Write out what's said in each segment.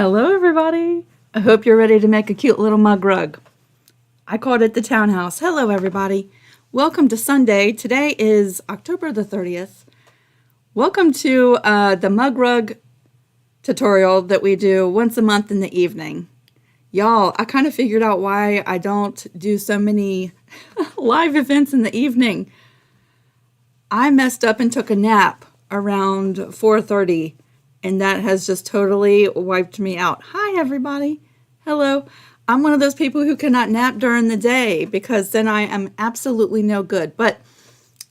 Hello everybody! I hope you're ready to make a cute little mug rug. I called it the townhouse. Hello everybody! Welcome to Sunday. Today is October the 30th. Welcome to the mug rug tutorial that we do once a month in the evening. Y'all, I kind of figured out why I don't do so many live events in the evening. I messed up and took a nap around 4:30. And that has just totally wiped me out. Hi, everybody. Hello. I'm one of those people who cannot nap during the day because then I am absolutely no good. But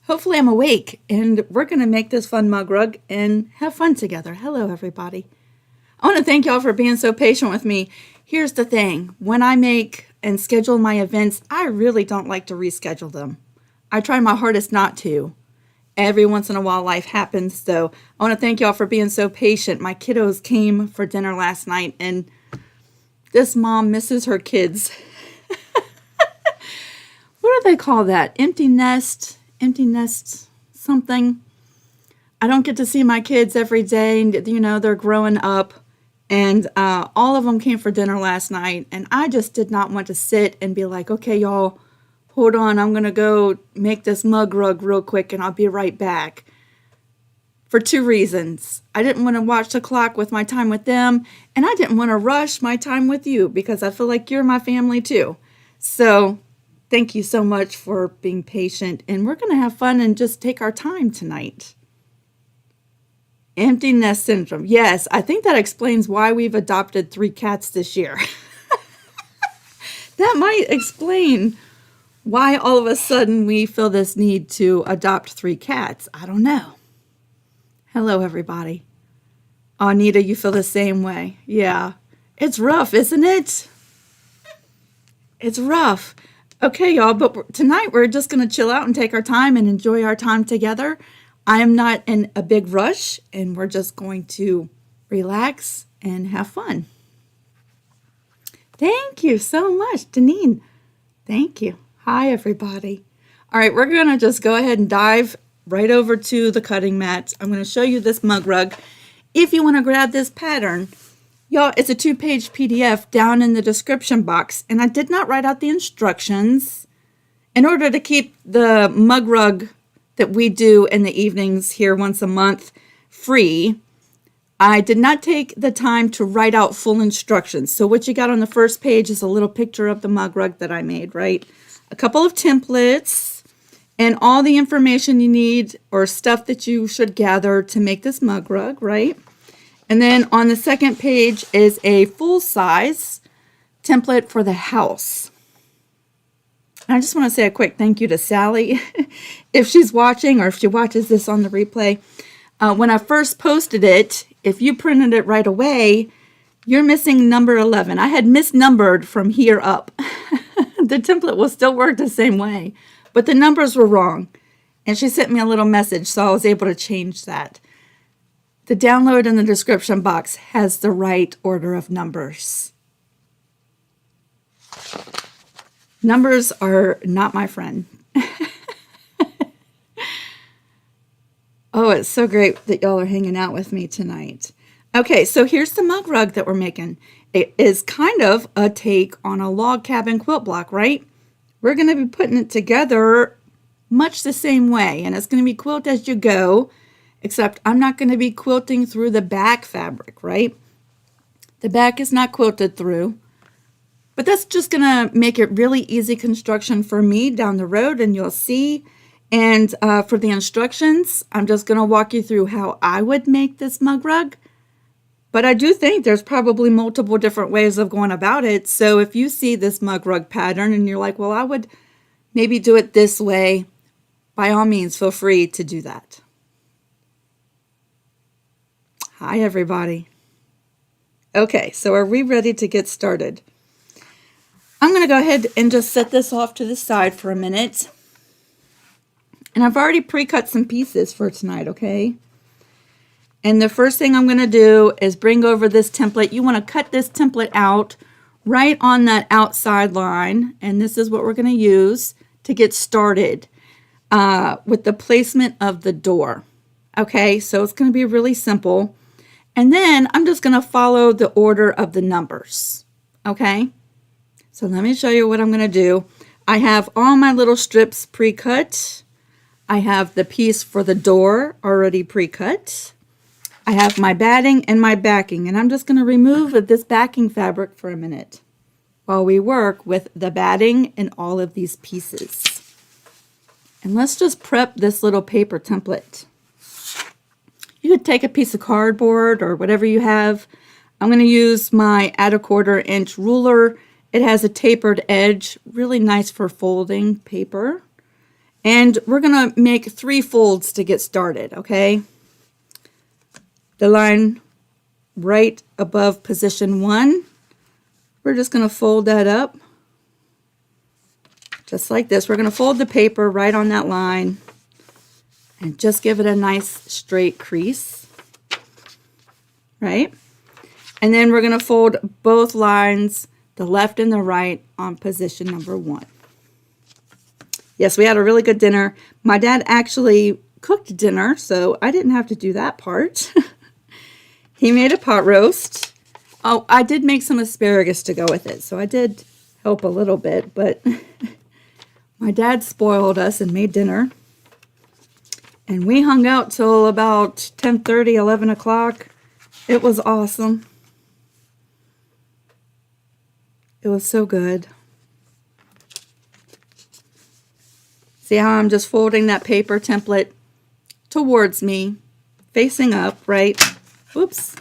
hopefully I'm awake and we're going to make this fun mug rug and have fun together. Hello, everybody. I want to thank y'all for being so patient with me. Here's the thing. When I make and schedule my events, I really don't like to reschedule them. I try my hardest not to. Every once in a while life happens, so I want to thank y'all for being so patient. My kiddos came for dinner last night, and this mom misses her kids. What do they call that? Empty nest something. I don't get to see my kids every day, and you know, they're growing up, and all of them came for dinner last night, and I just did not want to sit and be like, okay, y'all, hold on, I'm going to go make this mug rug real quick and I'll be right back. For two reasons. I didn't want to watch the clock with my time with them, and I didn't want to rush my time with you because I feel like you're my family too. So thank you so much for being patient, and we're going to have fun and just take our time tonight. Empty nest syndrome. Yes, I think that explains why we've adopted 3 cats this year. That might explain why all of a sudden we feel this need to adopt 3 cats. I don't know. Hello, everybody. Oh, Anita, you feel the same way. Yeah. It's rough, isn't it? It's rough. Okay, y'all, but tonight we're just going to chill out and take our time and enjoy our time together. I am not in a big rush, and we're just going to relax and have fun. Thank you so much, Deneen. Thank you. Hi, everybody. All right, we're going to just go ahead and dive right over to the cutting mat. I'm going to show you this mug rug. If you want to grab this pattern, y'all, it's a 2-page PDF down in the description box, and I did not write out the instructions. In order to keep the mug rug that we do in the evenings here once a month free, I did not take the time to write out full instructions. So what you got on the first page is a little picture of the mug rug that I made, right? A couple of templates, and all the information you need or stuff that you should gather to make this mug rug, right? And then on the second page is a full-size template for the house. And I just want to say a quick thank you to Sally, if she's watching or if she watches this on the replay. When I first posted it, if you printed it right away, you're missing number 11. I had misnumbered from here up. The template will still work the same way, but the numbers were wrong. And she sent me a little message, so I was able to change that. The download in the description box has the right order of numbers. Numbers are not my friend. Oh, it's so great that y'all are hanging out with me tonight. Okay, so here's the mug rug that we're making. It is kind of a take on a log cabin quilt block, right? We're going to be putting it together much the same way, and it's going to be quilt as you go, except I'm not going to be quilting through the back fabric, right? The back is not quilted through, but that's just going to make it really easy construction for me down the road, and you'll see. And for the instructions, I'm just going to walk you through how I would make this mug rug. But I do think there's probably multiple different ways of going about it. So if you see this mug rug pattern and you're like, well, I would maybe do it this way, by all means, feel free to do that. Hi, everybody. Okay, so are we ready to get started? I'm going to go ahead and just set this off to the side for a minute. And I've already pre-cut some pieces for tonight, okay? And the first thing I'm going to do is bring over this template. You want to cut this template out right on that outside line. And this is what we're going to use to get started with the placement of the door. Okay, so it's going to be really simple. And then I'm just going to follow the order of the numbers. Okay? So let me show you what I'm going to do. I have all my little strips pre-cut. I have the piece for the door already pre-cut. I have my batting and my backing, and I'm just going to remove this backing fabric for a minute while we work with the batting and all of these pieces. And let's just prep this little paper template. You could take a piece of cardboard or whatever you have. I'm going to use my 1/4 inch ruler. It has a tapered edge, really nice for folding paper. And we're going to make 3 folds to get started, okay? The line right above position 1, we're just going to fold that up just like this. We're going to fold the paper right on that line and just give it a nice straight crease, right? And then we're going to fold both lines, the left and the right, on position number 1. Yes, we had a really good dinner. My dad actually cooked dinner, so I didn't have to do that part. He made a pot roast. Oh, I did make some asparagus to go with it, so I did help a little bit, but my dad spoiled us and made dinner. And we hung out till about 10:30, 11 o'clock. It was awesome. It was so good. See how I'm just folding that paper template towards me, facing up, right? Whoops.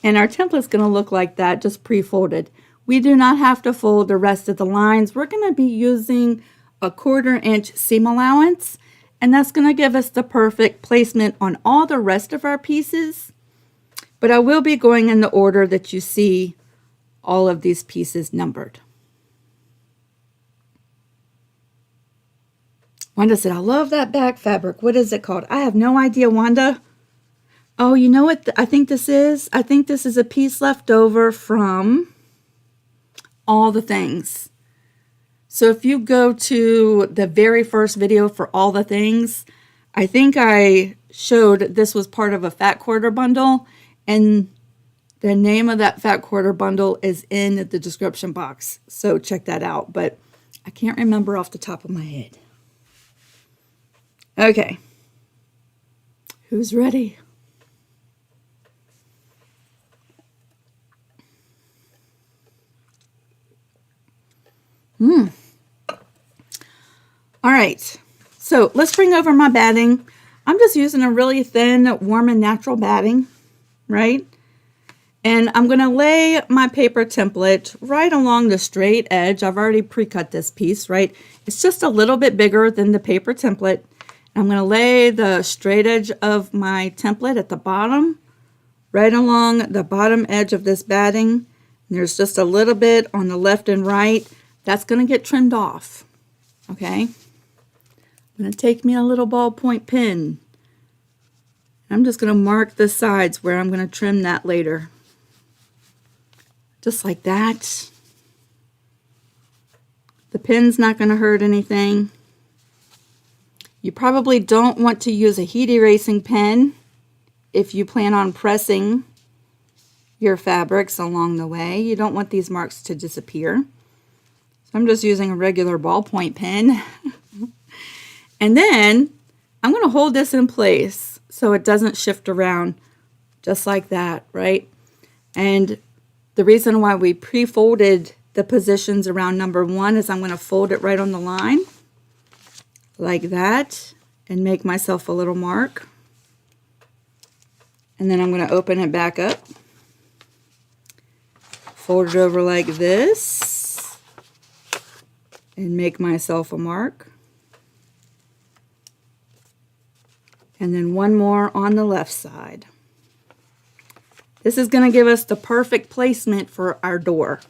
And our template's going to look like that, just pre-folded. We do not have to fold the rest of the lines. We're going to be using a 1/4 inch seam allowance, and that's going to give us the perfect placement on all the rest of our pieces. But I will be going in the order that you see all of these pieces numbered. Wanda said, I love that back fabric. What is it called? I have no idea, Wanda. Oh, you know what I think this is? I think this is a piece left over from All the Things. So if you go to the very first video for All the Things, I think I showed this was part of a fat quarter bundle, and the name of that fat quarter bundle is in the description box. So check that out, but I can't remember off the top of my head. Okay, who's ready? All right, so let's bring over my batting. I'm just using a really thin, warm and natural batting, right? And I'm going to lay my paper template right along the straight edge. I've already pre-cut this piece, right? It's just a little bit bigger than the paper template. I'm going to lay the straight edge of my template at the bottom, right along the bottom edge of this batting. And there's just a little bit on the left and right. That's going to get trimmed off, okay? I'm going to take me a little ballpoint pen. I'm just going to mark the sides where I'm going to trim that later. Just like that. The pen's not going to hurt anything. You probably don't want to use a heat erasing pen if you plan on pressing your fabrics along the way. You don't want these marks to disappear. So I'm just using a regular ballpoint pen. And then I'm going to hold this in place so it doesn't shift around just like that, right? And the reason why we pre-folded the positions around number 1 is I'm going to fold it right on the line like that and make myself a little mark. And then I'm going to open it back up, fold it over like this, and make myself a mark. And then one more on the left side. This is going to give us the perfect placement for our door,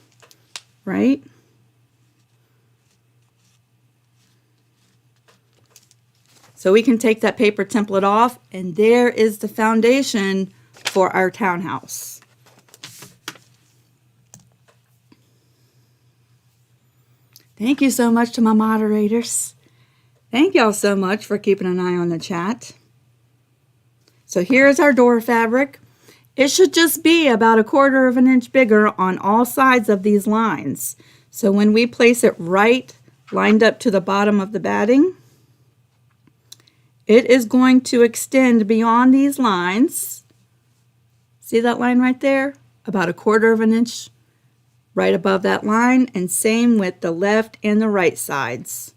right? So we can take that paper template off, and there is the foundation for our townhouse. Thank you so much to my moderators. Thank y'all so much for keeping an eye on the chat. So here's our door fabric. It should just be about 1/4 of an inch bigger on all sides of these lines. So when we place it right lined up to the bottom of the batting, it is going to extend beyond these lines. See that line right there? About 1/4 of an inch right above that line, and same with the left and the right sides.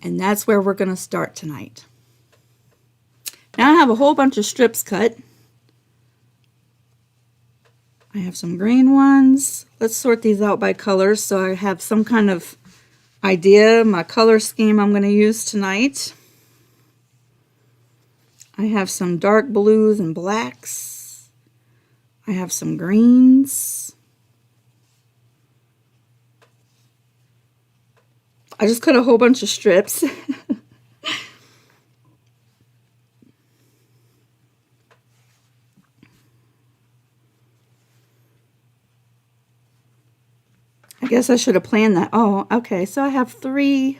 And that's where we're going to start tonight. Now I have a whole bunch of strips cut. I have some green ones. Let's sort these out by colors so I have some kind of idea, my color scheme I'm going to use tonight. I have some dark blues and blacks. I have some greens. I just cut a whole bunch of strips. I guess I should have planned that. Oh, okay, so I have 3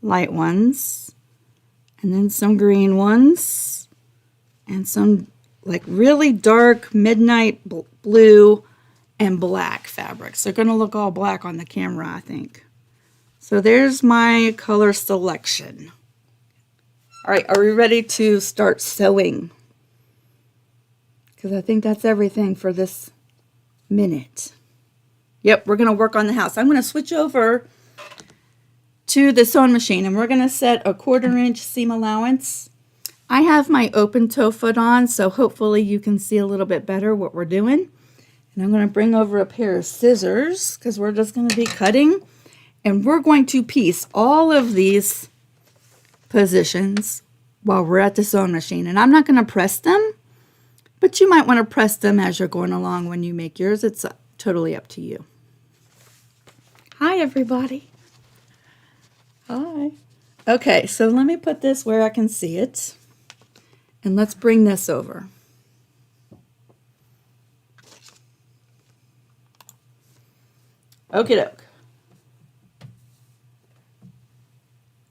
light ones, and then some green ones, and some like really dark midnight blue and black fabrics. They're going to look all black on the camera, I think. So there's my color selection. All right, are we ready to start sewing? Because I think that's everything for this minute. Yep, we're going to work on the house. I'm going to switch over to the sewing machine, and we're going to set a 1/4 inch seam allowance. I have my open toe foot on, so hopefully you can see a little bit better what we're doing. And I'm going to bring over a pair of scissors because we're just going to be cutting. And we're going to piece all of these positions while we're at the sewing machine. And I'm not going to press them, but you might want to press them as you're going along when you make yours. It's totally up to you. Hi, everybody. Hi. Okay, so let me put this where I can see it. And let's bring this over. Okie doke.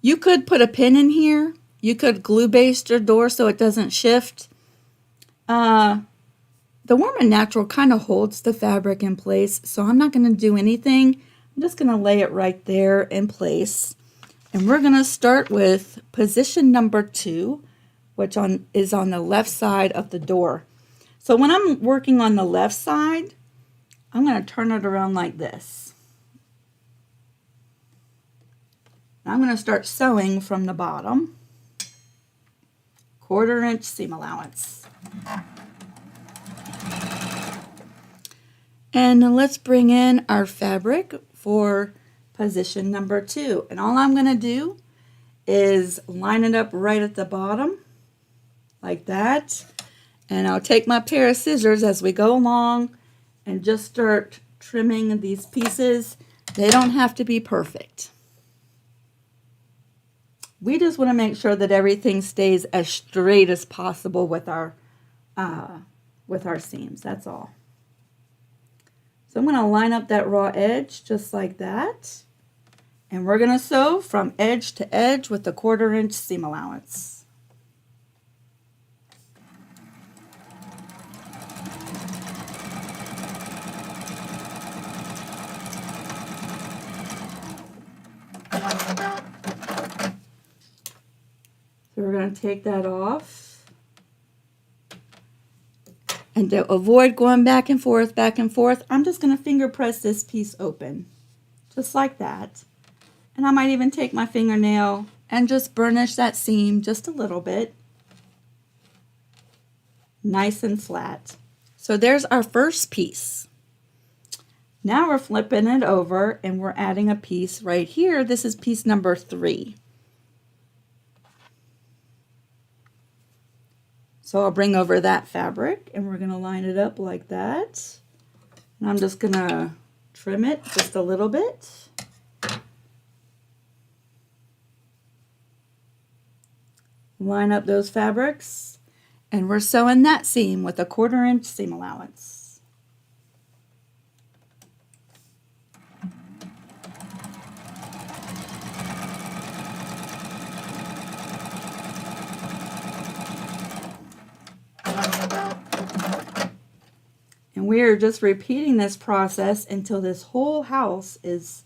You could put a pin in here. You could glue baste your door so it doesn't shift. The Warm and Natural kind of holds the fabric in place, so I'm not going to do anything. I'm just going to lay it right there in place. And we're going to start with position number 2, which is on the left side of the door. So when I'm working on the left side, I'm going to turn it around like this. I'm going to start sewing from the bottom. 1/4 inch seam allowance. And then let's bring in our fabric for position number 2. And all I'm going to do is line it up right at the bottom, like that. And I'll take my pair of scissors as we go along and just start trimming these pieces. They don't have to be perfect. We just want to make sure that everything stays as straight as possible with our seams. That's all. So I'm going to line up that raw edge just like that. And we're going to sew from edge to edge with the 1/4 inch seam allowance. So we're going to take that off. And to avoid going back and forth, I'm just going to finger press this piece open. Just like that. And I might even take my fingernail and just burnish that seam just a little bit. Nice and flat. So there's our first piece. Now we're flipping it over and we're adding a piece right here. This is piece number 3. So I'll bring over that fabric and we're going to line it up like that. And I'm just going to trim it just a little bit. Line up those fabrics. And we're sewing that seam with a 1/4 inch seam allowance. we're just repeating this process until this whole house is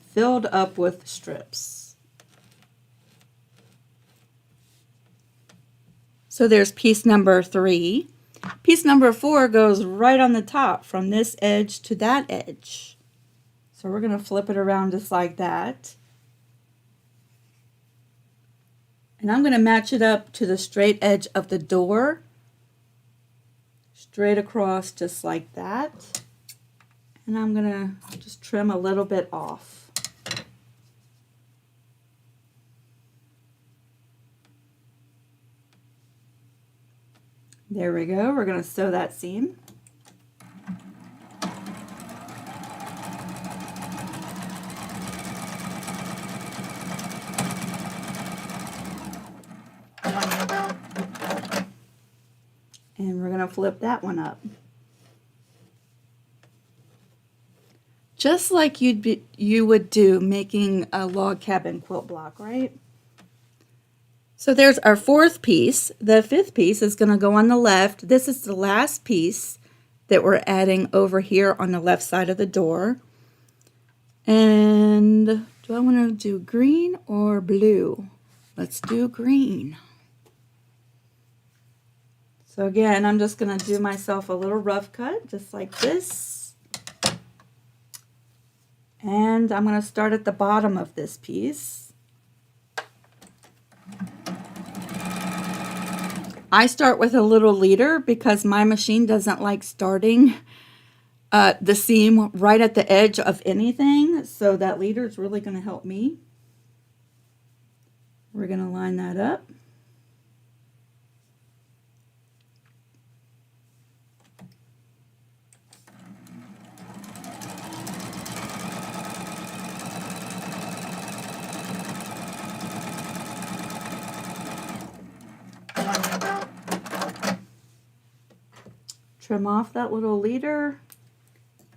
filled up with strips. So there's piece number 3. Piece number 4 goes right on the top from this edge to that edge. So we're going to flip it around just like that. And I'm going to match it up to the straight edge of the door. Straight across just like that. And I'm going to just trim a little bit off. There we go. We're going to sew that seam. And we're going to flip that one up. Just like you would do making a log cabin quilt block, right? So there's our 4th piece. The 5th piece is going to go on the left. This is the last piece that we're adding over here on the left side of the door. And do I want to do green or blue? Let's do green. So again, I'm just going to do myself a little rough cut, just like this. And I'm going to start at the bottom of this piece. I start with a little leader because my machine doesn't like starting the seam right at the edge of anything. So that leader is really going to help me. We're going to line that up. Trim off that little leader,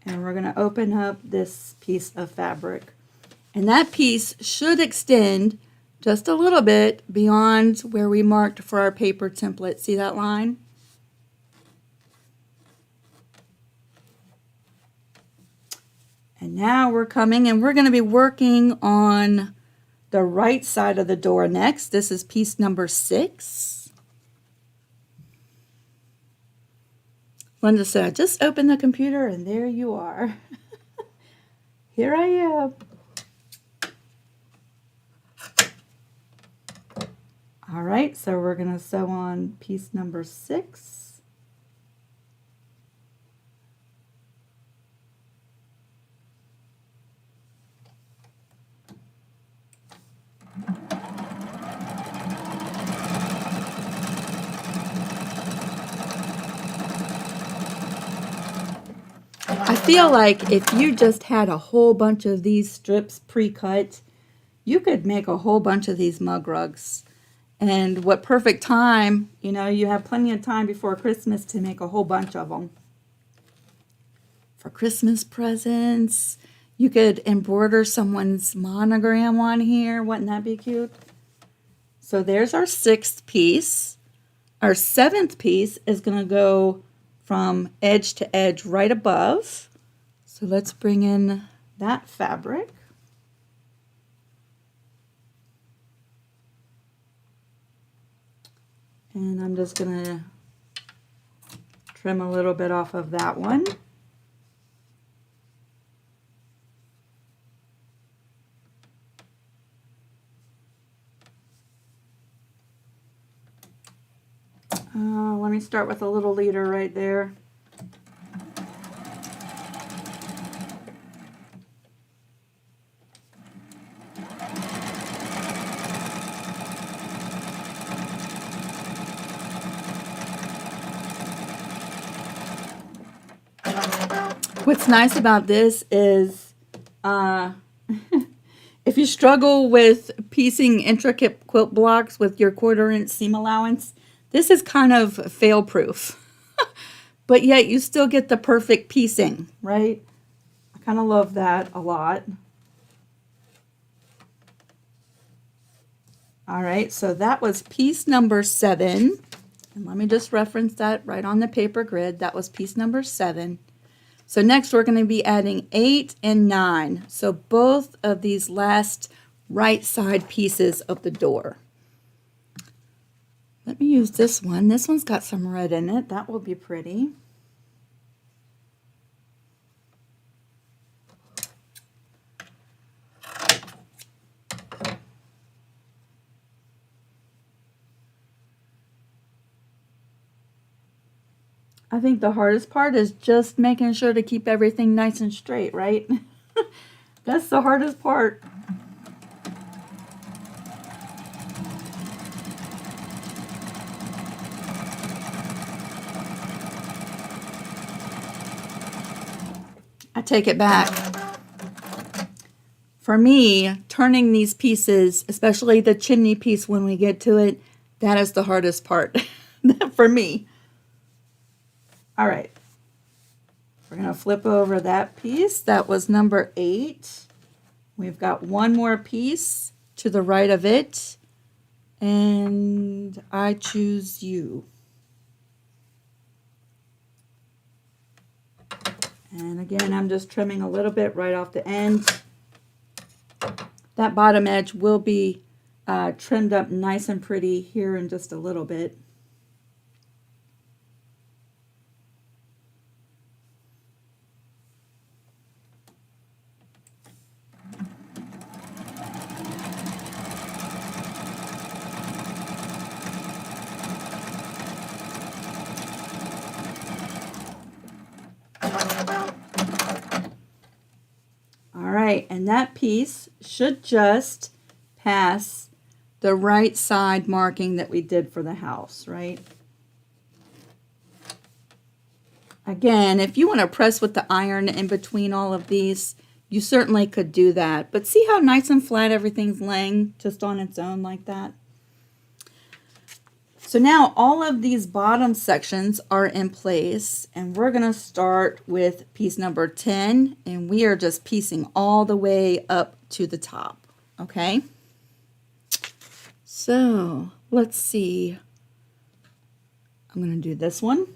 and we're going to open up this piece of fabric. And that piece should extend just a little bit beyond where we marked for our paper template. See that line? And now we're coming and we're going to be working on the right side of the door next. This is piece number 6. Linda said, I just opened the computer and there you are. Here I am. All right, so we're going to sew on piece number 6. I feel like if you just had a whole bunch of these strips pre-cut, you could make a whole bunch of these mug rugs. And what perfect time, you know, you have plenty of time before Christmas to make a whole bunch of them. For Christmas presents, you could embroider someone's monogram on here. Wouldn't that be cute? So there's our 6th piece. Our 7th piece is going to go from edge to edge right above. So let's bring in that fabric. And I'm just going to trim a little bit off of that one. Let me start with a little leader right there. What's nice about this is if you struggle with piecing intricate quilt blocks with your 1/4 inch seam allowance, this is kind of fail-proof. But yet you still get the perfect piecing, right? I kind of love that a lot. All right, so that was piece number 7. And let me just reference that right on the paper grid. That was piece number 7. So next we're going to be adding 8 and 9. So both of these last right side pieces of the door. Let me use this one. This one's got some red in it. That will be pretty. I think the hardest part is just making sure to keep everything nice and straight, right? That's the hardest part. I take it back. For me, turning these pieces, especially the chimney piece when we get to it, that is the hardest part for me. All right, we're going to flip over that piece. That was number 8. We've got one more piece to the right of it, and I choose you. And again, I'm just trimming a little bit right off the end. That bottom edge will be trimmed up nice and pretty here in just a little bit. And that piece should just pass the right side marking that we did for the house, right? Again, if you want to press with the iron in between all of these, you certainly could do that. But see how nice and flat everything's laying just on its own like that? So now all of these bottom sections are in place, and we're going to start with piece number 10, and we are just piecing all the way up to the top, okay? So let's see. I'm going to do this one.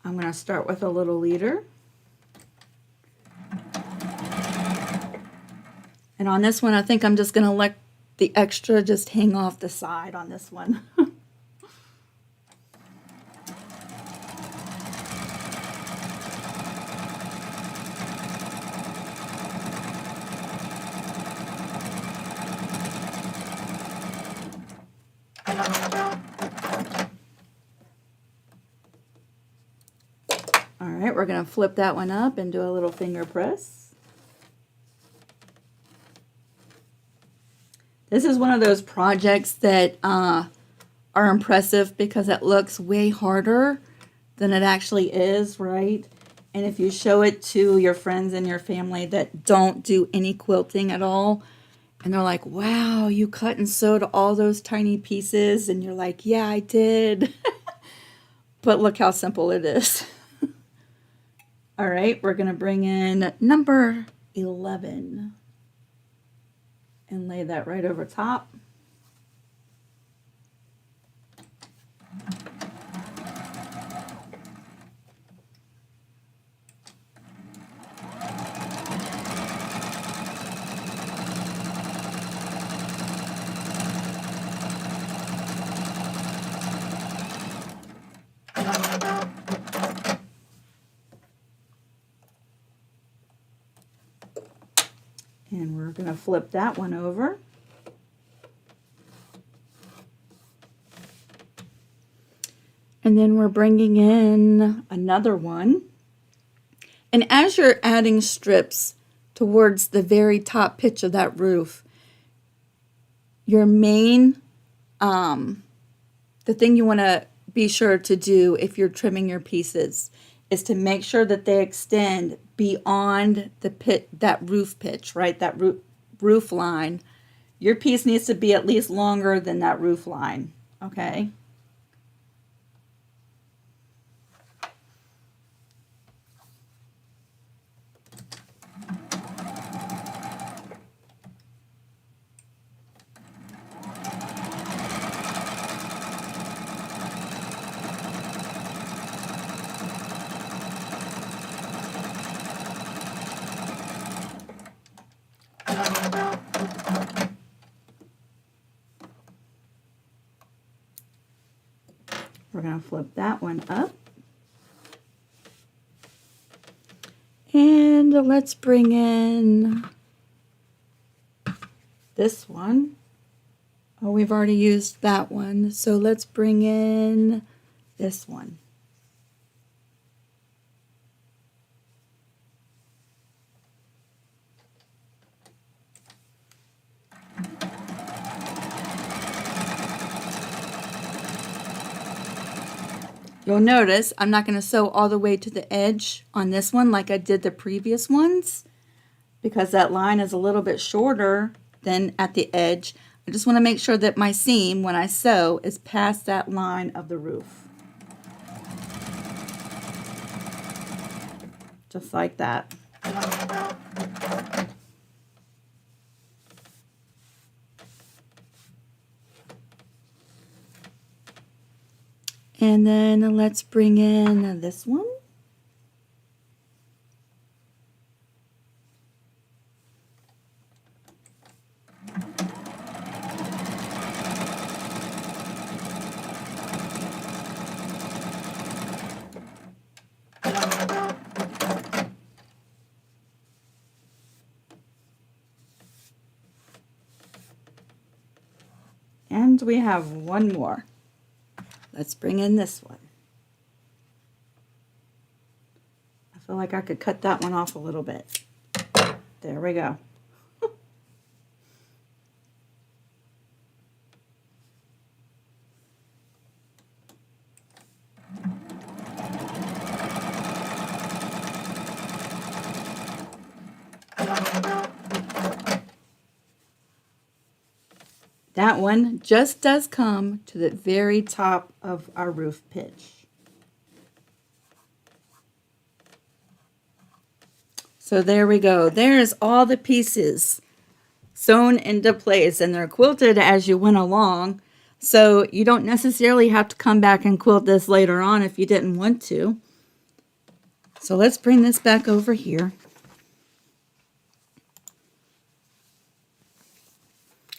I'm going to start with a little leader. And on this one, I think I'm just going to let the extra just hang off the side on this one. All right, we're going to flip that one up and do a little finger press. This is one of those projects that are impressive because it looks way harder than it actually is, right? And if you show it to your friends and your family that don't do any quilting at all, and they're like, wow, you cut and sewed all those tiny pieces, and you're like, yeah, I did. But look how simple it is. All right, we're going to bring in number 11. And lay that right over top. And we're going to flip that one over. And then we're bringing in another one. And as you're adding strips towards the very top pitch of that roof, your main, the thing you want to be sure to do if you're trimming your pieces is to make sure that they extend beyond the that roof pitch, right? That roof line. Your piece needs to be at least longer than that roof line, okay? going to flip that one up. And let's bring in this one. Oh, we've already used that one. So let's bring in this one. You'll notice I'm not going to sew all the way to the edge on this one like I did the previous ones because that line is a little bit shorter than at the edge. I just want to make sure that my seam, when I sew, is past that line of the roof. Just like that. And then let's bring in this one. And we have one more. Let's bring in this one. I feel like I could cut that one off a little bit. There we go. That one just does come to the very top of our roof pitch. So there we go. There's all the pieces sewn into place, and they're quilted as you went along. So you don't necessarily have to come back and quilt this later on if you didn't want to. So let's bring this back over here.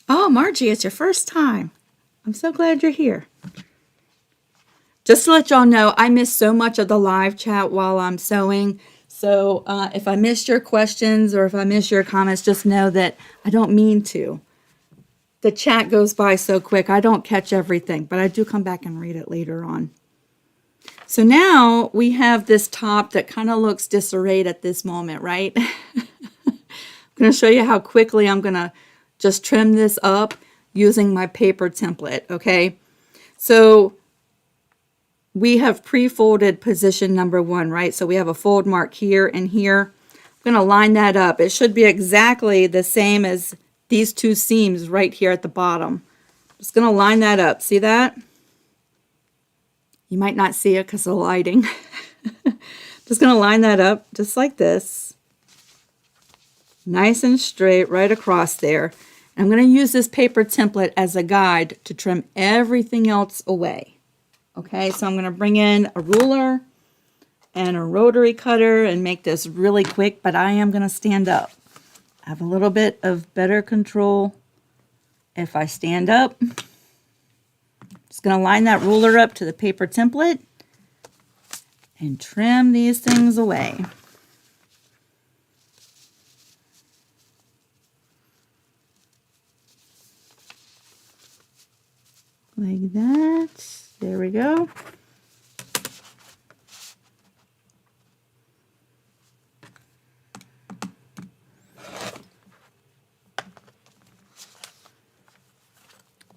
Oh, Margie, it's your first time. I'm so glad you're here. Just to let y'all know, I missed so much of the live chat while I'm sewing. So if I missed your questions or if I missed your comments, just know that I don't mean to. The chat goes by so quick, I don't catch everything, but I do come back and read it later on. So now we have this top that kind of looks disarrayed at this moment, right? I'm going to show you how quickly I'm going to just trim this up using my paper template, okay? So we have pre-folded position number 1, right? So we have a fold mark here and here. I'm going to line that up. It should be exactly the same as these two seams right here at the bottom. Just going to line that up. See that? You might not see it because of the lighting. Just going to line that up just like this. Nice and straight right across there. I'm going to use this paper template as a guide to trim everything else away. Okay, so I'm going to bring in a ruler and a rotary cutter and make this really quick, but I am going to stand up. I have a little bit of better control if I stand up. Just going to line that ruler up to the paper template and trim these things away. Like that. There we go.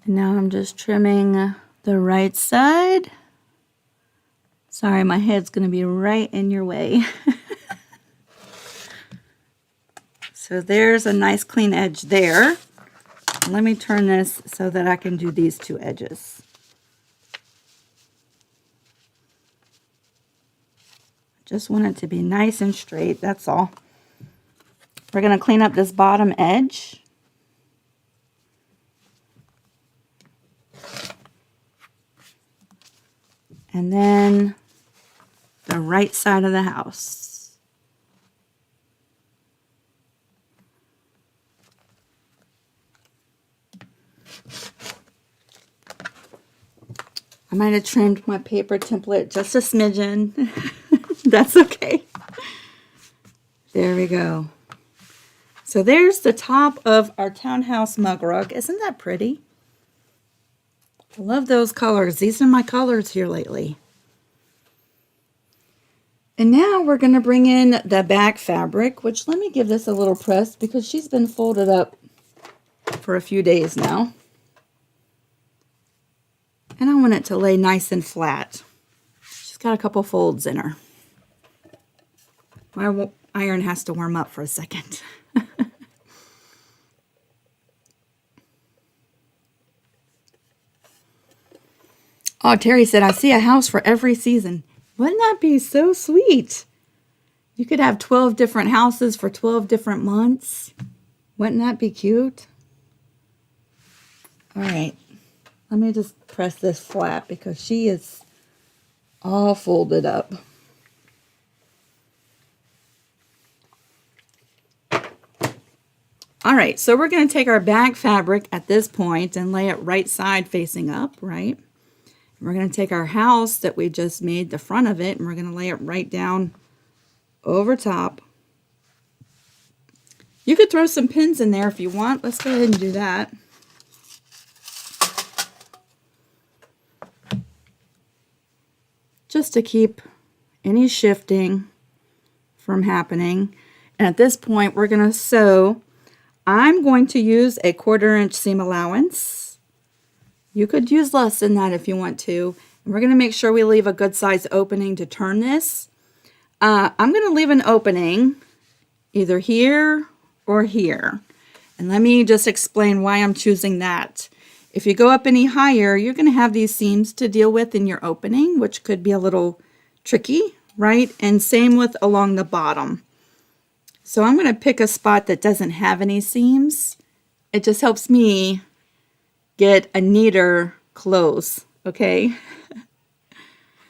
And now I'm just trimming the right side. Sorry, my head's going to be right in your way. So there's a nice clean edge there. Let me turn this so that I can do these two edges. Just want it to be nice and straight, that's all. We're going to clean up this bottom edge. And then the right side of the house. I'm might have trimmed my paper template just a smidgen. That's okay. There we go. So there's the top of our townhouse mug rug. Isn't that pretty? I love those colors. These are my colors here lately. And now we're going to bring in the back fabric, which let me give this a little press because she's been folded up for a few days now. And I want it to lay nice and flat. She's got a couple folds in her. My iron has to warm up for a second. Oh, Terry said, I see a house for every season. Wouldn't that be so sweet? You could have 12 different houses for 12 different months. Wouldn't that be cute? All right. Let me just press this flat because she is all folded up. All right, so we're going to take our back fabric at this point and lay it right side facing up, right? We're going to take our house that we just made the front of it, and we're going to lay it right down over top. You could throw some pins in there if you want. Let's go ahead and do that. Just to keep any shifting from happening. And at this point, we're going to sew. I'm going to use a 1/4 inch seam allowance. You could use less than that if you want to. And we're going to make sure we leave a good size opening to turn this. I'm going to leave an opening either here or here. And let me just explain why I'm choosing that. If you go up any higher, you're going to have these seams to deal with in your opening, which could be a little tricky, right? And same with along the bottom. So I'm going to pick a spot that doesn't have any seams. It just helps me get a neater close, okay?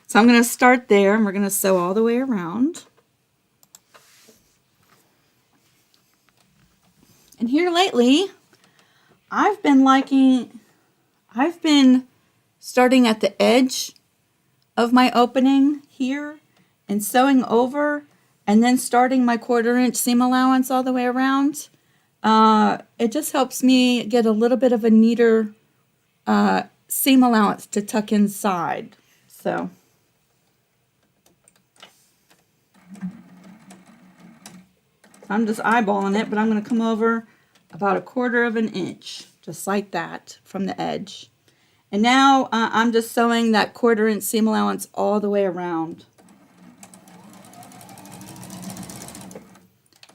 So I'm going to start there, and we're going to sew all the way around. And here lately, I've been starting at the edge of my opening here and sewing over and then starting my 1/4 inch seam allowance all the way around. It just helps me get a little bit of a neater seam allowance to tuck inside. So I'm just eyeballing it, but I'm going to come over about 1/4 inch, just like that, from the edge. And now I'm just sewing that 1/4 inch seam allowance all the way around.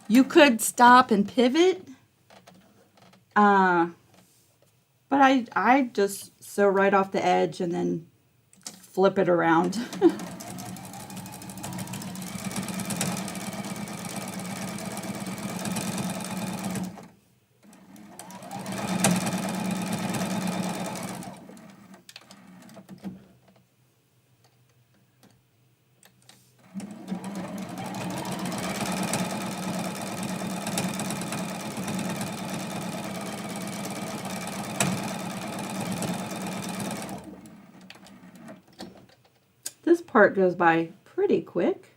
You could stop and pivot, but I just sew right off the edge and then flip it around. This part goes by pretty quick.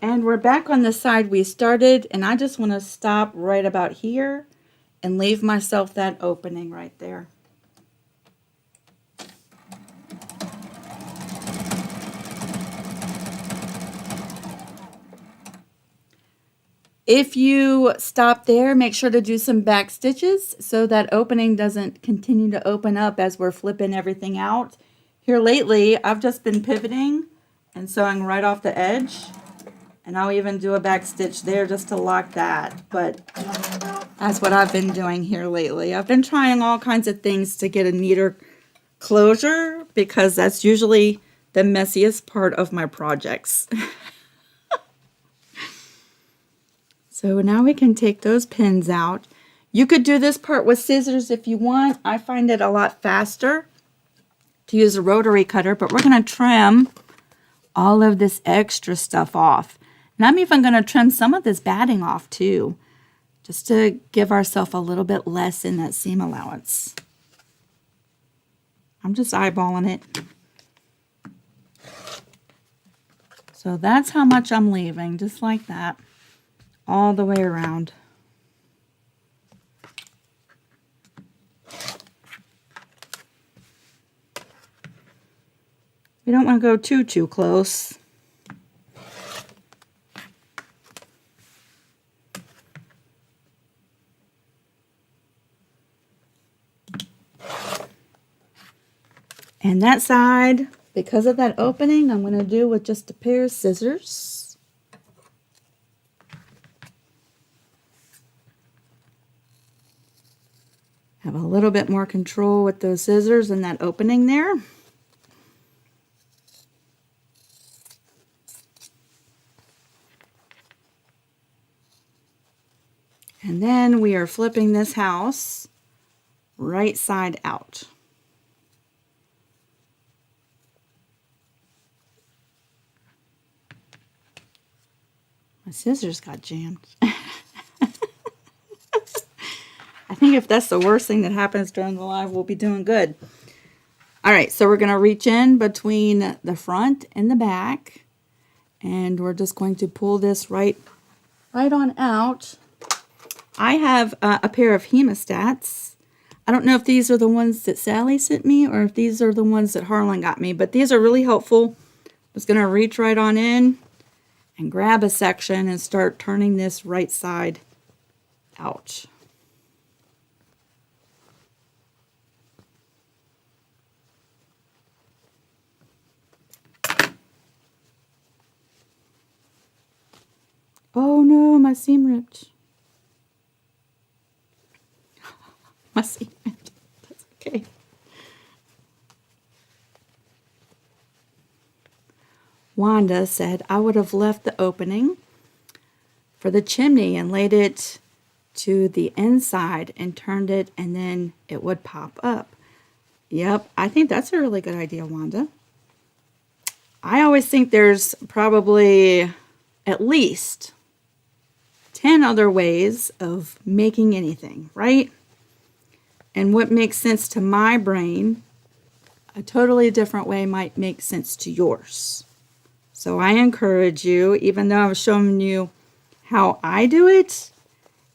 And we're back on the side we started, and I just want to stop right about here and leave myself that opening right there. If you stop there, make sure to do some back stitches so that opening doesn't continue to open up as we're flipping everything out. Here lately, I've just been pivoting and sewing right off the edge. And I'll even do a back stitch there just to lock that. But that's what I've been doing here lately. I've been trying all kinds of things to get a neater closure because that's usually the messiest part of my projects. So now we can take those pins out. You could do this part with scissors if you want. I find it a lot faster to use a rotary cutter, but we're going to trim all of this extra stuff off. And I'm even going to trim some of this batting off too, just to give ourselves a little bit less in that seam allowance. I'm just eyeballing it. So that's how much I'm leaving, just like that, all the way around. We don't want to go too close. And that side, because of that opening, I'm going to do with just a pair of scissors. Have a little bit more control with those scissors and that opening there. And then we are flipping this house right side out. My scissors got jammed. I think if that's the worst thing that happens during the live, we'll be doing good. All right, so we're going to reach in between the front and the back, and we're just going to pull this right on out. I have a pair of hemostats. I don't know if these are the ones that Sally sent me or if these are the ones that Harlan got me, but these are really helpful. I'm just going to reach right on in and grab a section and start turning this right side out. Oh no, my seam ripped. My seam ripped. That's okay. Wanda said I would have left the opening for the chimney and laid it to the inside and turned it, and then it would pop up. Yep, I think that's a really good idea, Wanda. I always think there's probably at least 10 other ways of making anything, right? And what makes sense to my brain, a totally different way might make sense to yours. So I encourage you, even though I've shown you how I do it,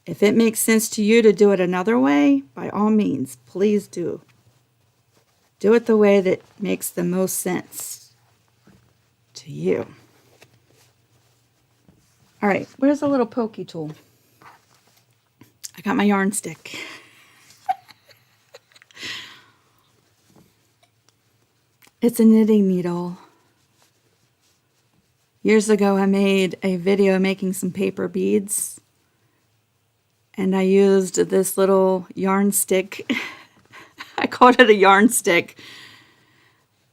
if it makes sense to you to do it another way, by all means, please do. Do it the way that makes the most sense to you. All right, where's the little pokey tool? I got my yarn stick. It's a knitting needle. Years ago, I made a video making some paper beads, and I used this little yarn stick. I called it a yarn stick.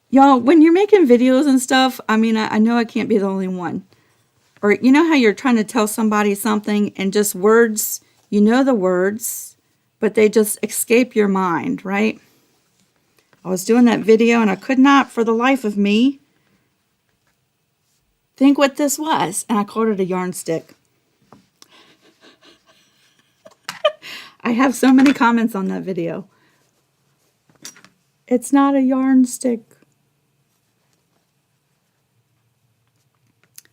Y'all, when you're making videos and stuff, I mean, I know I can't be the only one. Or you know how you're trying to tell somebody something and just words, you know the words, but they just escape your mind, right? I was doing that video and I could not, for the life of me, think what this was, and I called it a yarn stick. I have so many comments on that video. It's not a yarn stick.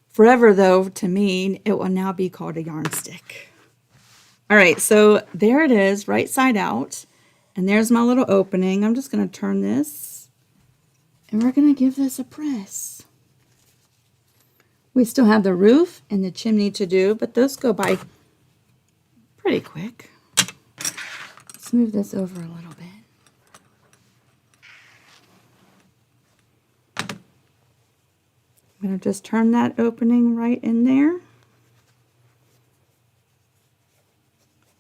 Forever, though, to me, it will now be called a yarn stick. All right, so there it is, right side out. And there's my little opening. I'm just going to turn this, and we're going to give this a press. We still have the roof and the chimney to do, but those go by pretty quick. Let's move this over a little bit. I'm going to just turn that opening right in there.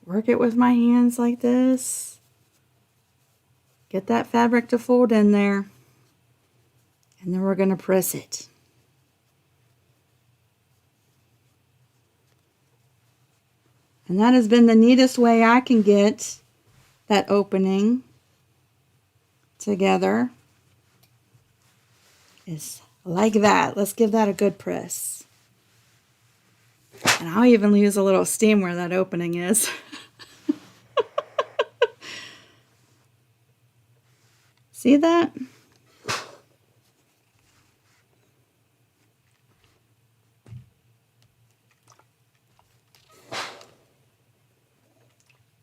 Work it with my hands like this. Get that fabric to fold in there. And then we're going to press it. And that has been the neatest way I can get that opening together. Is like that. Let's give that a good press. And I'll even use a little steam where that opening is. See that?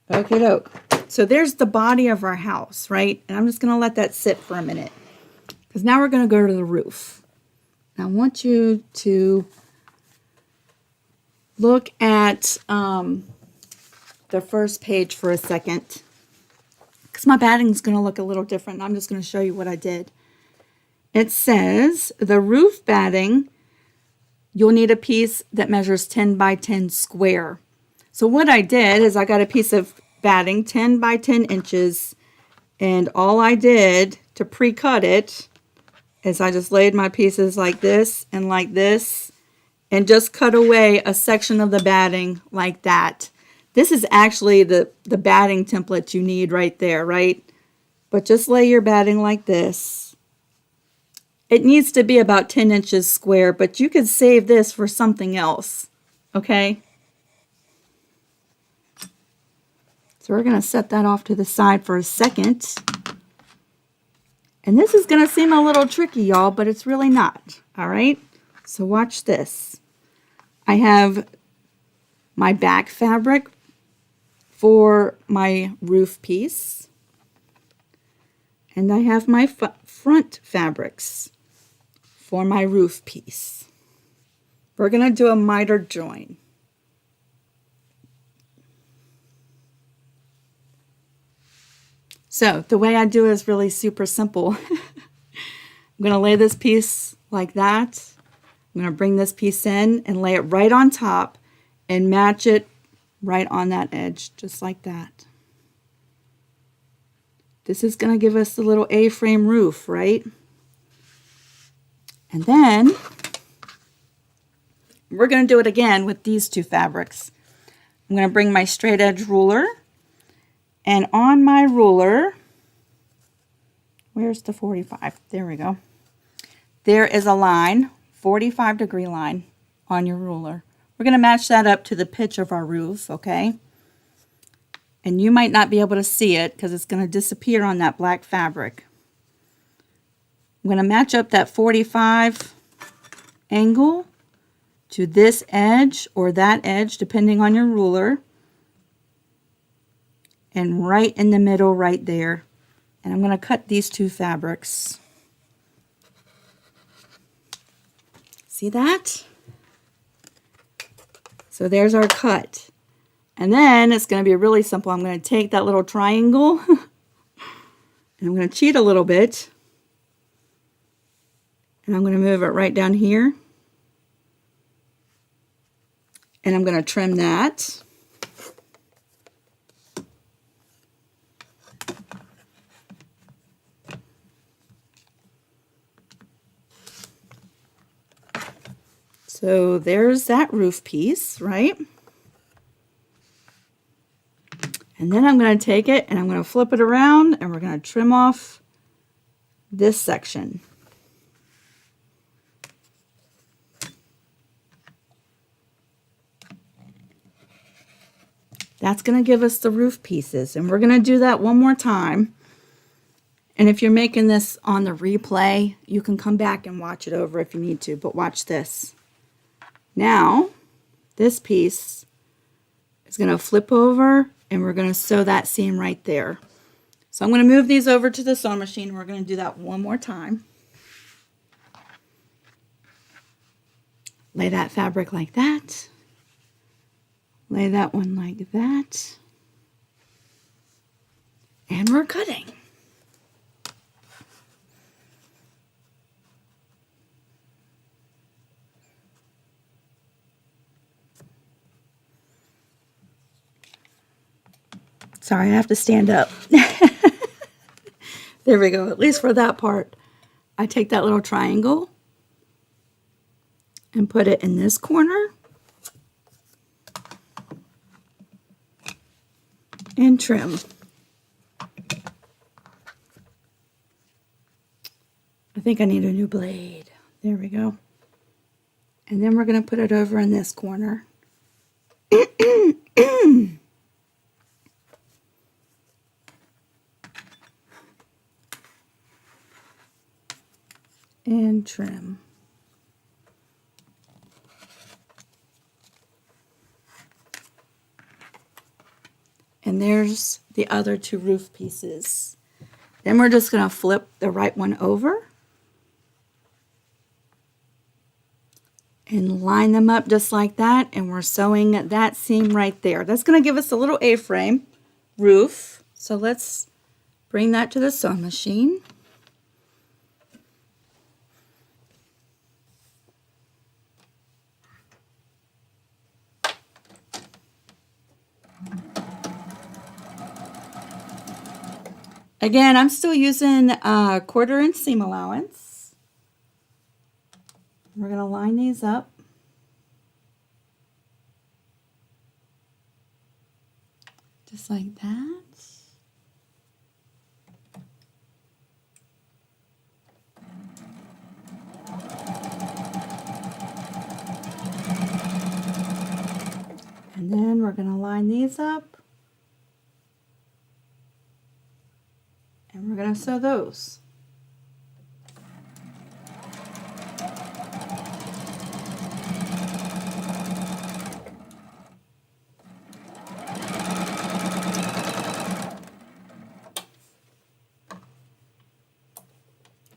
Okie doke. So there's the body of our house, right? And I'm just going to let that sit for a minute. Because now we're going to go to the roof. Now I want you to look at the first page for a second. Because my batting is going to look a little different. I'm just going to show you what I did. It says the roof batting, you'll need a piece that measures 10 by 10 square. So what I did is I got a piece of batting 10 by 10 inches, and all I did to pre-cut it is I just laid my pieces like this and just cut away a section of the batting like that. This is actually the batting template you need right there, right? But just lay your batting like this. It needs to be about 10 inches square, but you could save this for something else, okay? So we're going to set that off to the side for a second. And this is going to seem a little tricky, y'all, but it's really not, all right? So watch this. I have my back fabric for my roof piece. And I have my front fabrics for my roof piece. We're going to do a miter join. So the way I do it is really super simple. I'm going to lay this piece like that. I'm going to bring this piece in and lay it right on top and match it right on that edge, just like that. This is going to give us the little A-frame roof, right? And then we're going to do it again with these two fabrics. I'm going to bring my straight edge ruler. And on my ruler, where's the 45? There we go. There is a line, 45-degree line on your ruler. We're going to match that up to the pitch of our roof, okay? And you might not be able to see it because it's going to disappear on that black fabric. I'm going to match up that 45 angle to this edge or that edge, depending on your ruler. And right in the middle right there. And I'm going to cut these two fabrics. See that? So there's our cut. And then it's going to be really simple. I'm going to take that little triangle and I'm going to cheat a little bit. And I'm going to move it right down here. And I'm going to trim that. So there's that roof piece, right? And then I'm going to take it and I'm going to flip it around and we're going to trim off this section. That's going to give us the roof pieces. And we're going to do that one more time. And if you're making this on the replay, you can come back and watch it over if you need to. But watch this. Now, this piece is going to flip over and we're going to sew that seam right there. So I'm going to move these over to the sewing machine. We're going to do that one more time. Lay that fabric like that. Lay that one like that. And we're cutting. Sorry, I have to stand up. There we go, at least for that part. I take that little triangle and put it in this corner and trim. I think I need a new blade. There we go. And then we're going to put it over in this corner. And trim. And there's the other two roof pieces. Then we're just going to flip the right one over and line them up just like that, and we're sewing that seam right there. That's going to give us a little A-frame roof. So let's bring that to the sewing machine. Again, I'm still using a 1/4 inch seam allowance. We're going to line these up. Just like that. And then we're going to line these up. And we're going to sew those.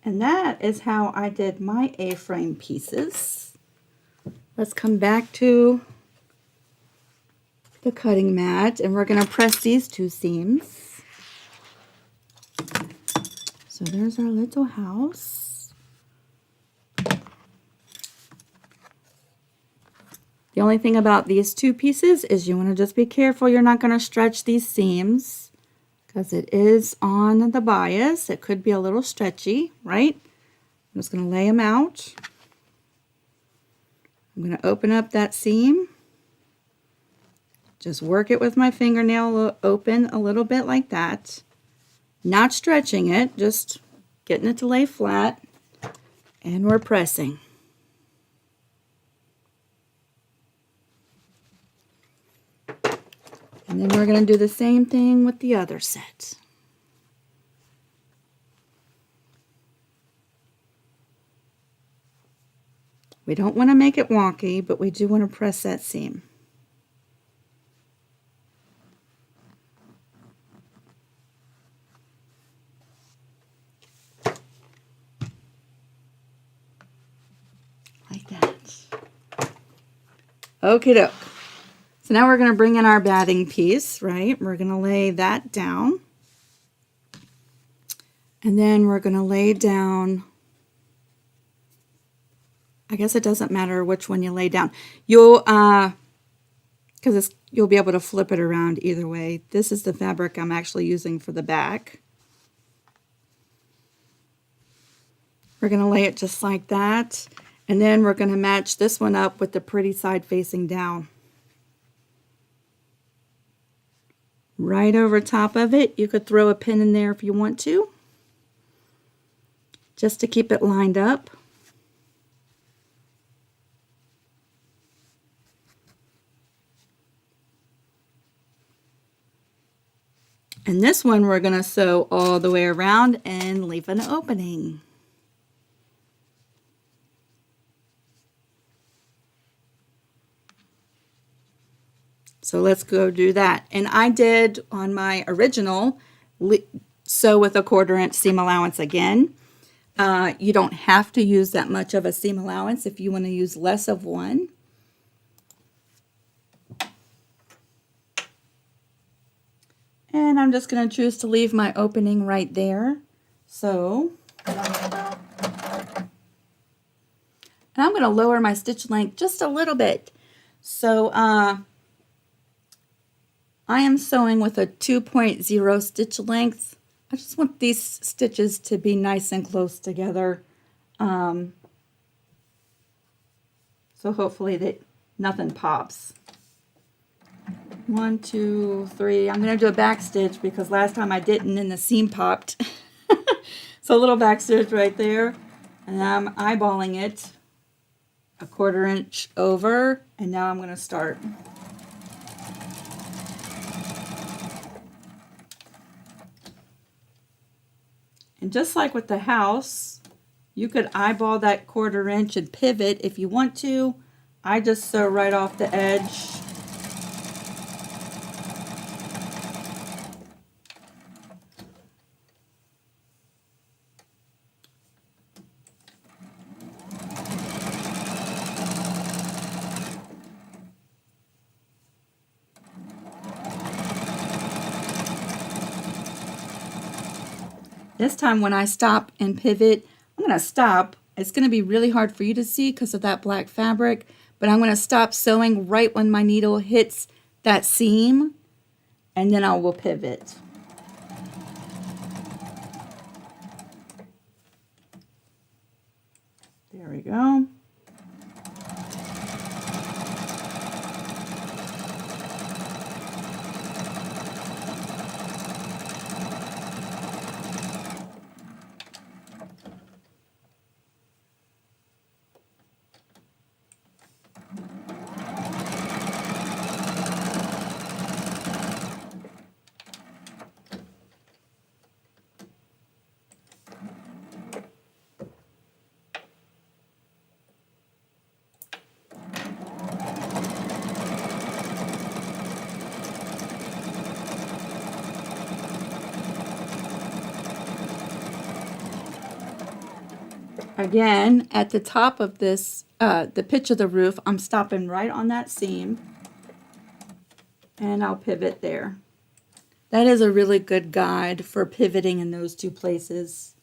And that is how I did my A-frame pieces. Let's come back to the cutting mat, and we're going to press these two seams. So there's our little house. The only thing about these two pieces is you want to just be careful you're not going to stretch these seams, because it is on the bias. It could be a little stretchy, right? I'm just going to lay them out. I'm going to open up that seam. Just work it with my fingernail open a little bit like that. Not stretching it, just getting it to lay flat. And we're pressing. And then we're going to do the same thing with the other set. We don't want to make it wonky, but we do want to press that seam. Like that. Okie doke. So now we're going to bring in our batting piece, right? We're going to lay that down. And then we're going to lay down, I guess it doesn't matter which one you lay down. You'll be able to flip it around either way. This is the fabric I'm actually using for the back. We're going to lay it just like that. And then we're going to match this one up with the pretty side facing down. Right over top of it. You could throw a pin in there if you want to, just to keep it lined up. And this one we're going to sew all the way around and leave an opening. So let's go do that. And I did on my original sew with a 1/4 inch seam allowance again. You don't have to use that much of a seam allowance if you want to use less of one. And I'm just going to choose to leave my opening right there. So, and I'm going to lower my stitch length just a little bit. So, I am sewing with a 2.0 stitch length I just want these stitches to be nice and close together. So hopefully that nothing pops. 1, 2, 3. I'm going to do a back stitch because last time I didn't and the seam popped. So a little back stitch right there. And I'm eyeballing it 1/4 inch over. And now I'm going to start. And just like with the house, you could eyeball that 1/4 inch and pivot if you want to. I just sew right off the edge. This time when I stop and pivot, I'm going to stop. It's going to be really hard for you to see because of that black fabric, but I'm going to stop sewing right when my needle hits that seam, and then I will pivot. There we go. Again, at the top of this, the pitch of the roof, I'm stopping right on that seam, and I'll pivot there. That is a really good guide for pivoting in those two places,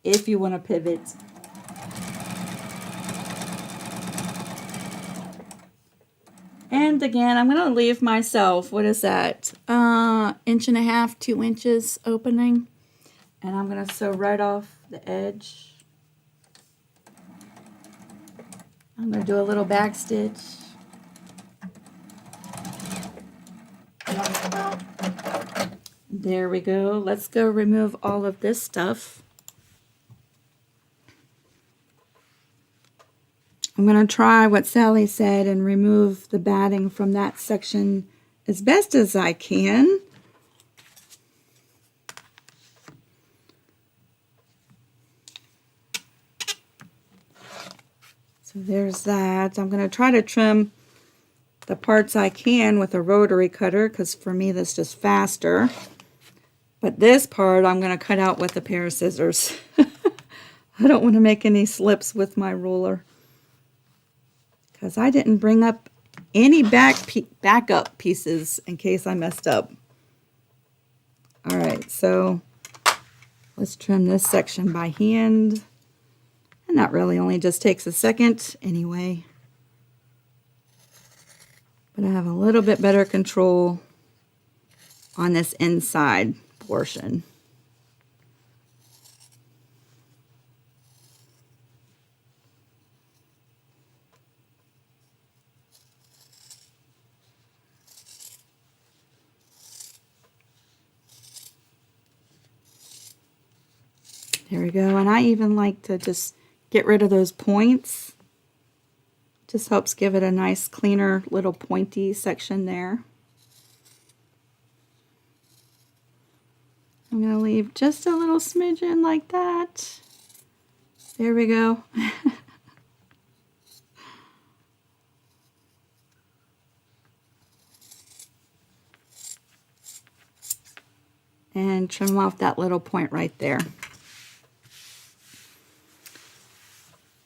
if you want to pivot. And again, I'm going to leave myself, what is that, 1.5 inches, 2 inches opening, and I'm going to sew right off the edge. I'm going to do a little back stitch. There we go. Let's go remove all of this stuff. I'm going to try what Sally said and remove the batting from that section as best as I can. So there's that. I'm going to try to trim the parts I can with a rotary cutter because for me that's just faster. But this part I'm going to cut out with a pair of scissors. I don't want to make any slips with my ruler because I didn't bring up any backup pieces in case I messed up. All right, so let's trim this section by hand. And that really only just takes a second anyway. But I have a little bit better control on this inside portion. There we go. And I even like to just get rid of those points. Just helps give it a nice, cleaner, little pointy section there. I'm going to leave just a little smidgen like that. There we go. And trim off that little point right there.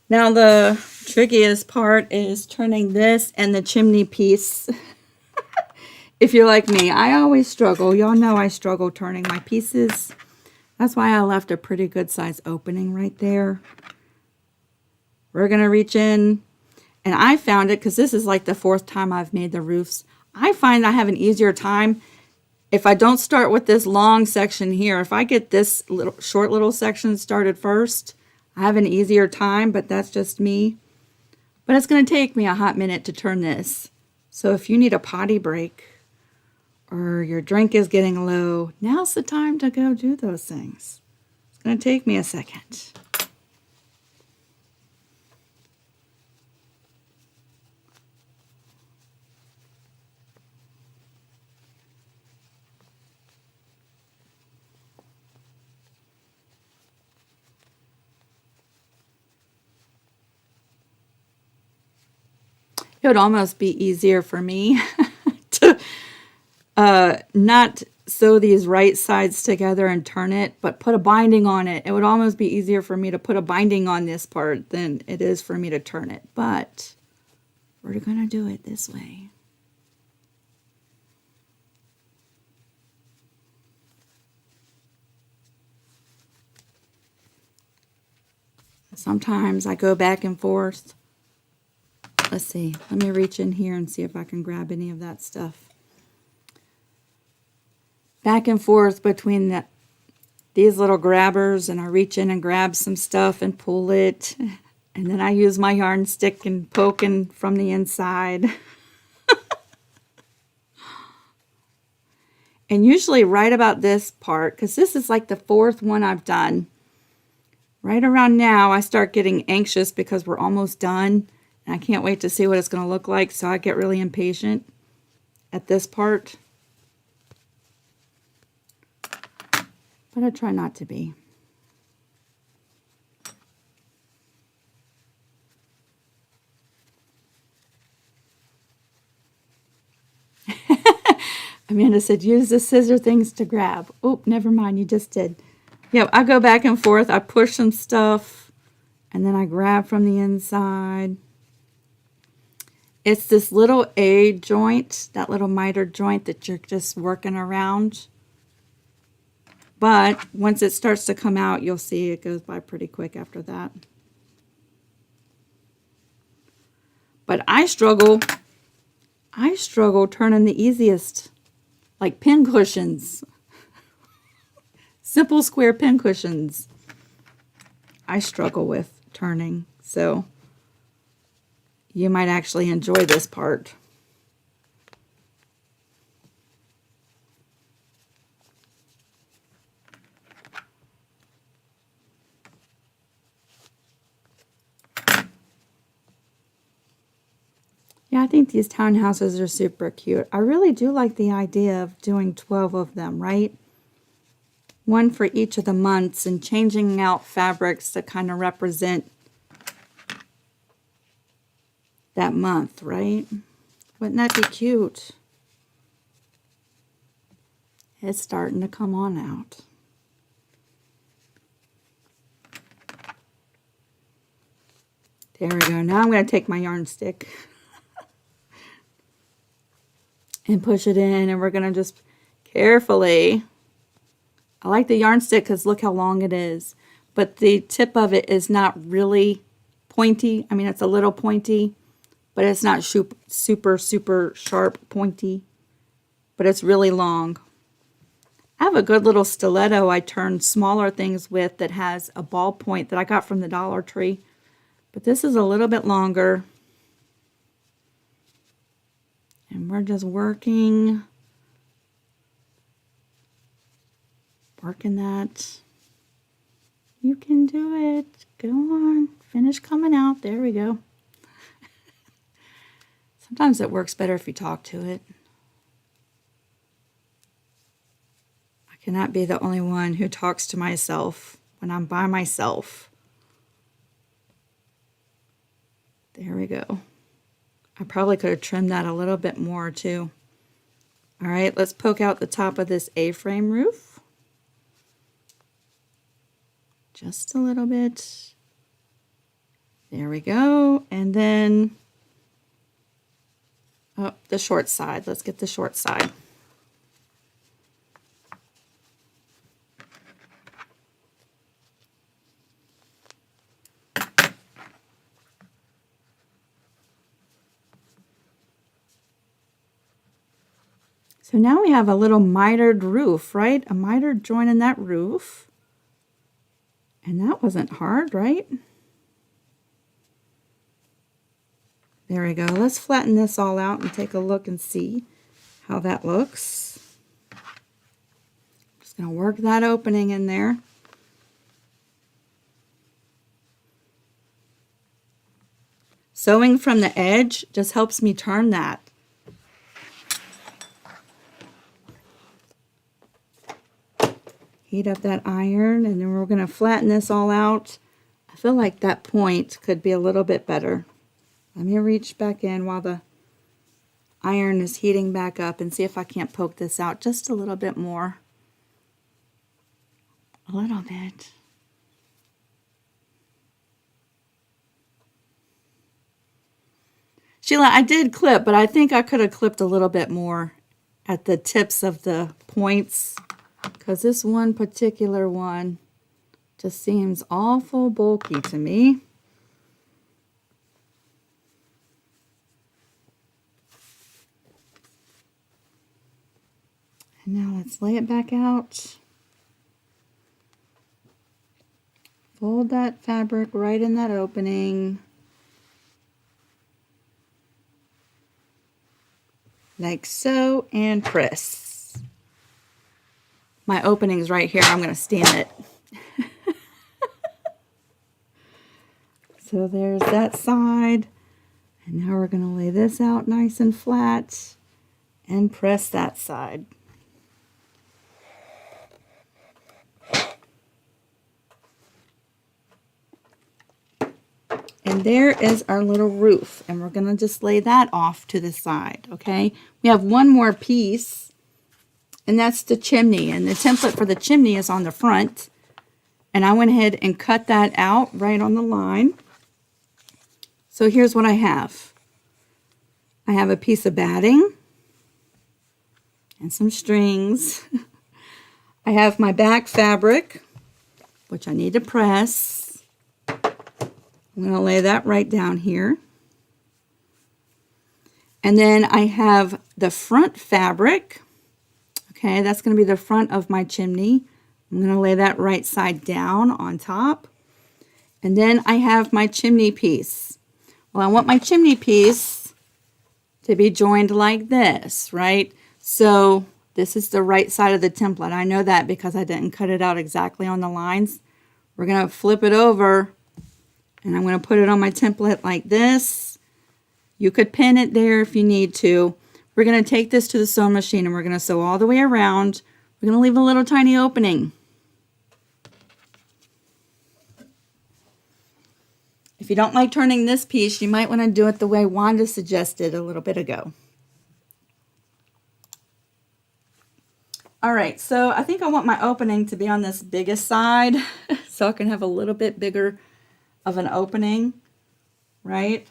Now the trickiest part is turning this and the chimney piece. If you're like me, I always struggle. Y'all know I struggle turning my pieces. That's why I left a pretty good size opening right there. We're going to reach in. And I found it, because this is like the 4th time I've made the roofs. I find I have an easier time if I don't start with this long section here, if I get this short little section started first, I have an easier time, but that's just me. But it's going to take me a hot minute to turn this. So if you need a potty break or your drink is getting low, now's the time to go do those things. It's going to take me a second. It would almost be easier for me to not sew these right sides together and turn it, but put a binding on it. It would almost be easier for me to put a binding on this part than it is for me to turn it. But we're going to do it this way. Sometimes I go back and forth. Let's see. Let me reach in here and see if I can grab any of that stuff. Back and forth between these little grabbers, and I reach in and grab some stuff and pull it. And then I use my yarn stick and poking from the inside. And usually right about this part, because this is like the fourth one I've done, right around now I start getting anxious because we're almost done. And I can't wait to see what it's going to look like, so I get really impatient at this part. But I try not to be. Amanda said, use the scissor things to grab. Oh, never mind, you just did. Yeah, I go back and forth. I push some stuff, and then I grab from the inside. It's this little A joint, that little miter joint that you're just working around. But once it starts to come out, you'll see it goes by pretty quick after that. But I struggle turning the easiest, like pin cushions. Simple square pin cushions. I struggle with turning, so you might actually enjoy this part. Yeah, I think these townhouses are super cute. I really do like the idea of doing 12 of them, right? One for each of the months and changing out fabrics to kind of represent that month, right? Wouldn't that be cute? It's starting to come on out. There we go. Now I'm going to take my yarn stick and push it in, and we're going to just carefully, I like the yarn stick because look how long it is, but the tip of it is not really pointy. I mean, it's a little pointy, but it's not super sharp pointy, but it's really long. I have a good little stiletto I turn smaller things with that has a ball point that I got from the Dollar Tree, but this is a little bit longer. And we're just working that. You can do it. Go on. Finish coming out. There we go. Sometimes it works better if you talk to it. I cannot be the only one who talks to myself when I'm by myself. There we go. I probably could have trimmed that a little bit more too. All right, let's poke out the top of this A-frame roof. Just a little bit. There we go. And then, oh, the short side. Let's get the short side. So now we have a little mitered roof, right? A mitered joint in that roof. And that wasn't hard, right? There we go. Let's flatten this all out and take a look and see how that looks. Just going to work that opening in there. Sewing from the edge just helps me turn that. Heat up that iron, and then we're going to flatten this all out. I feel like that point could be a little bit better. Let me reach back in while the iron is heating back up and see if I can't poke this out just a little bit more. A little bit. Sheila, I did clip, but I think I could have clipped a little bit more at the tips of the points, because this one particular one just seems awful bulky to me. And now let's lay it back out. Fold that fabric right in that opening. Like so, and press. My opening's right here. I'm going to stand it. So there's that side. And now we're going to lay this out nice and flat and press that side. And there is our little roof, and we're going to just lay that off to the side, okay? We have one more piece, and that's the chimney, and the template for the chimney is on the front, and I went ahead and cut that out right on the line. So here's what I have. I have a piece of batting and some strings. I have my back fabric, which I need to press. I'm going to lay that right down here. And then I have the front fabric. Okay, that's going to be the front of my chimney. I'm going to lay that right side down on top. And then I have my chimney piece. Well, I want my chimney piece to be joined like this, right? So this is the right side of the template. I know that because I didn't cut it out exactly on the lines. We're going to flip it over. And I'm going to put it on my template like this. You could pin it there if you need to. We're going to take this to the sewing machine and we're going to sew all the way around. We're going to leave a little tiny opening. If you don't like turning this piece, you might want to do it the way Wanda suggested a little bit ago. All right, so I think I want my opening to be on this biggest side so I can have a little bit bigger of an opening, right?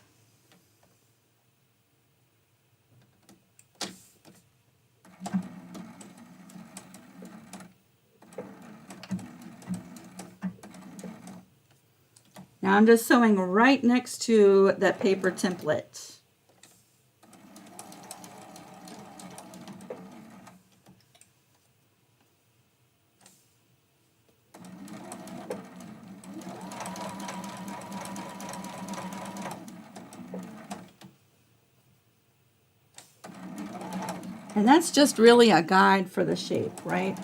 Now I'm just sewing right next to that paper template. And that's just really a guide for the shape, right?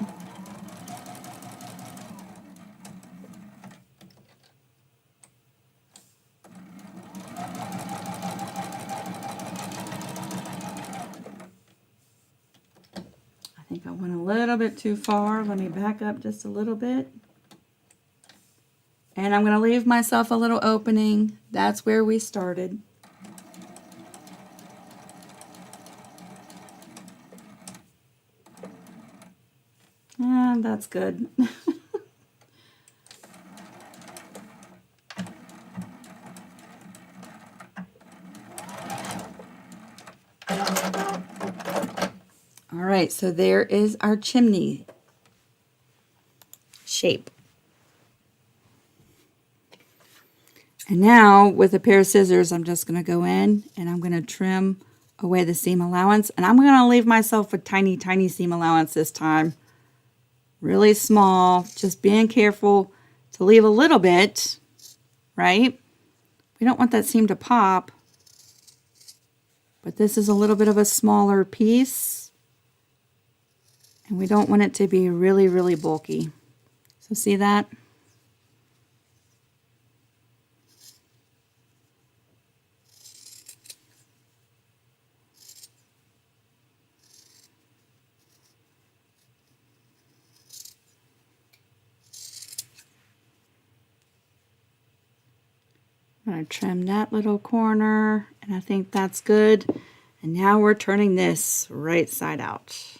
I think I went a little bit too far. Let me back up just a little bit. And I'm going to leave myself a little opening. That's where we started. And that's good. All right, so there is our chimney shape. And now with a pair of scissors, I'm just going to go in and I'm going to trim away the seam allowance. And I'm going to leave myself a tiny, tiny seam allowance this time. Really small, just being careful to leave a little bit, right? We don't want that seam to pop. But this is a little bit of a smaller piece. And we don't want it to be really, really bulky. So see that? I'm going to trim that little corner, and I think that's good. And now we're turning this right side out.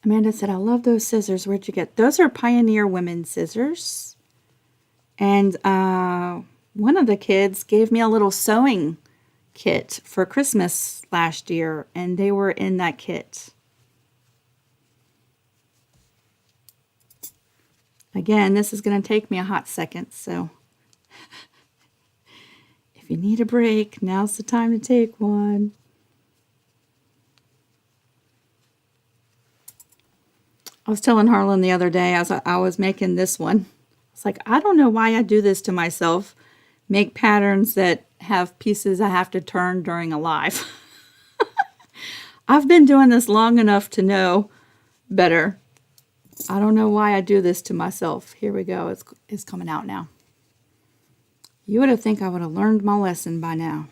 Amanda said, I love those scissors. Where'd you get? Those are Pioneer Women's scissors. And one of the kids gave me a little sewing kit for Christmas last year, and they were in that kit. Again, this is going to take me a hot second, so if you need a break, now's the time to take one. I was telling Harlan the other day as I was making this one. It's like, I don't know why I do this to myself. Make patterns that have pieces I have to turn during a live. I've been doing this long enough to know better. I don't know why I do this to myself. Here we go. It's coming out now. You would have think I would have learned my lesson by now.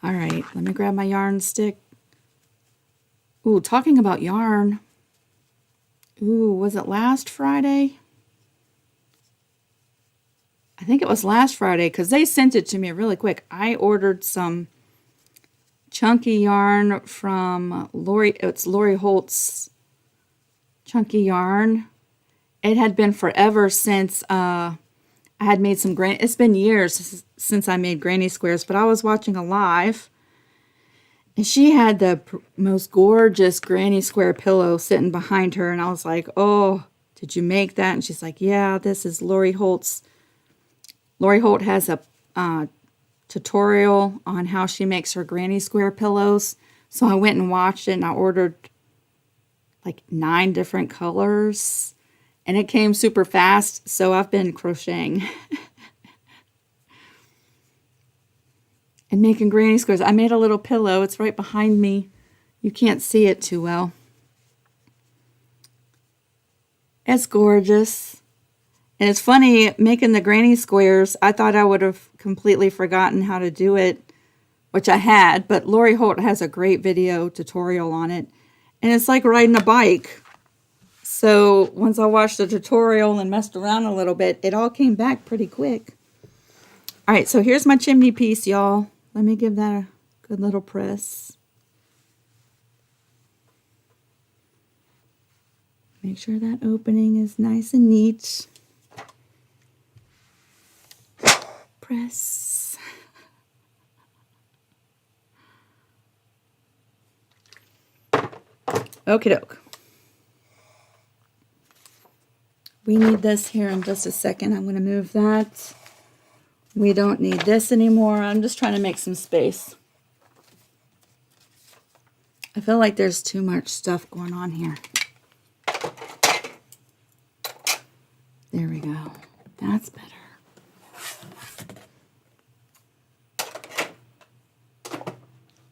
All right, let me grab my yarn stick. Ooh, talking about yarn. Ooh, was it last Friday? I think it was last Friday because they sent it to me really quick. I ordered some chunky yarn from Lori. It's Lori Holt's chunky yarn. It had been forever since I had made some granny. It's been years since I made granny squares, but I was watching a live, and she had the most gorgeous granny square pillow sitting behind her, and I was like, "Oh, did you make that?" And she's like, "Yeah, this is Lori Holt's." Lori Holt has a tutorial on how she makes her granny square pillows. So I went and watched it, and I ordered like 9 different colors. And it came super fast, so I've been crocheting. And making granny squares. I made a little pillow. It's right behind me. You can't see it too well. It's gorgeous. And it's funny, making the granny squares, I thought I would have completely forgotten how to do it, which I had, but Lori Holt has a great video tutorial on it. And it's like riding a bike. So once I watched the tutorial and messed around a little bit, it all came back pretty quick. All right, so here's my chimney piece, y'all. Let me give that a good little press. Make sure that opening is nice and neat. Press. Okie doke. We need this here in just a second. I'm going to move that. We don't need this anymore. I'm just trying to make some space. I feel like there's too much stuff going on here. There we go. That's better.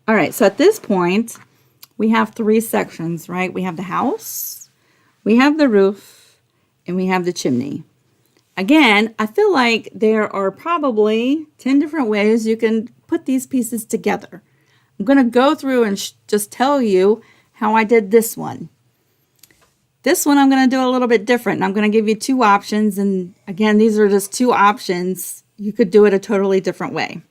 All right, so at this point, we have 3 sections, right? We have the house, we have the roof, and we have the chimney. Again, I feel like there are probably 10 different ways you can put these pieces together. I'm going to go through and just tell you how I did this one. This one I'm going to do a little bit different. I'm going to give you 2 options, and again, these are just 2 options. You could do it a totally different way.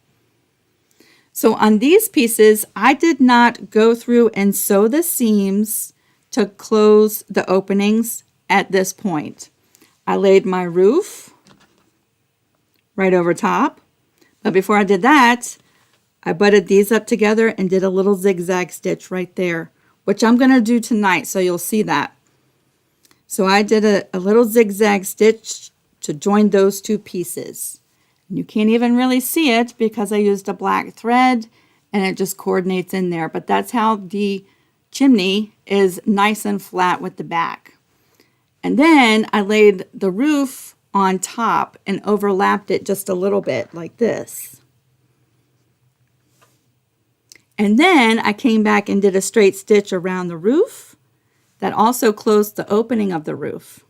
So on these pieces, I did not go through and sew the seams to close the openings at this point. I laid my roof right over top. But before I did that, I butted these up together and did a little zigzag stitch right there, which I'm going to do tonight, so you'll see that. So I did a little zigzag stitch to join those two pieces. And you can't even really see it because I used a black thread and it just coordinates in there. But that's how the chimney is nice and flat with the back. And then I laid the roof on top and overlapped it just a little bit like this. And then I came back and did a straight stitch around the roof that also closed the opening of the roof.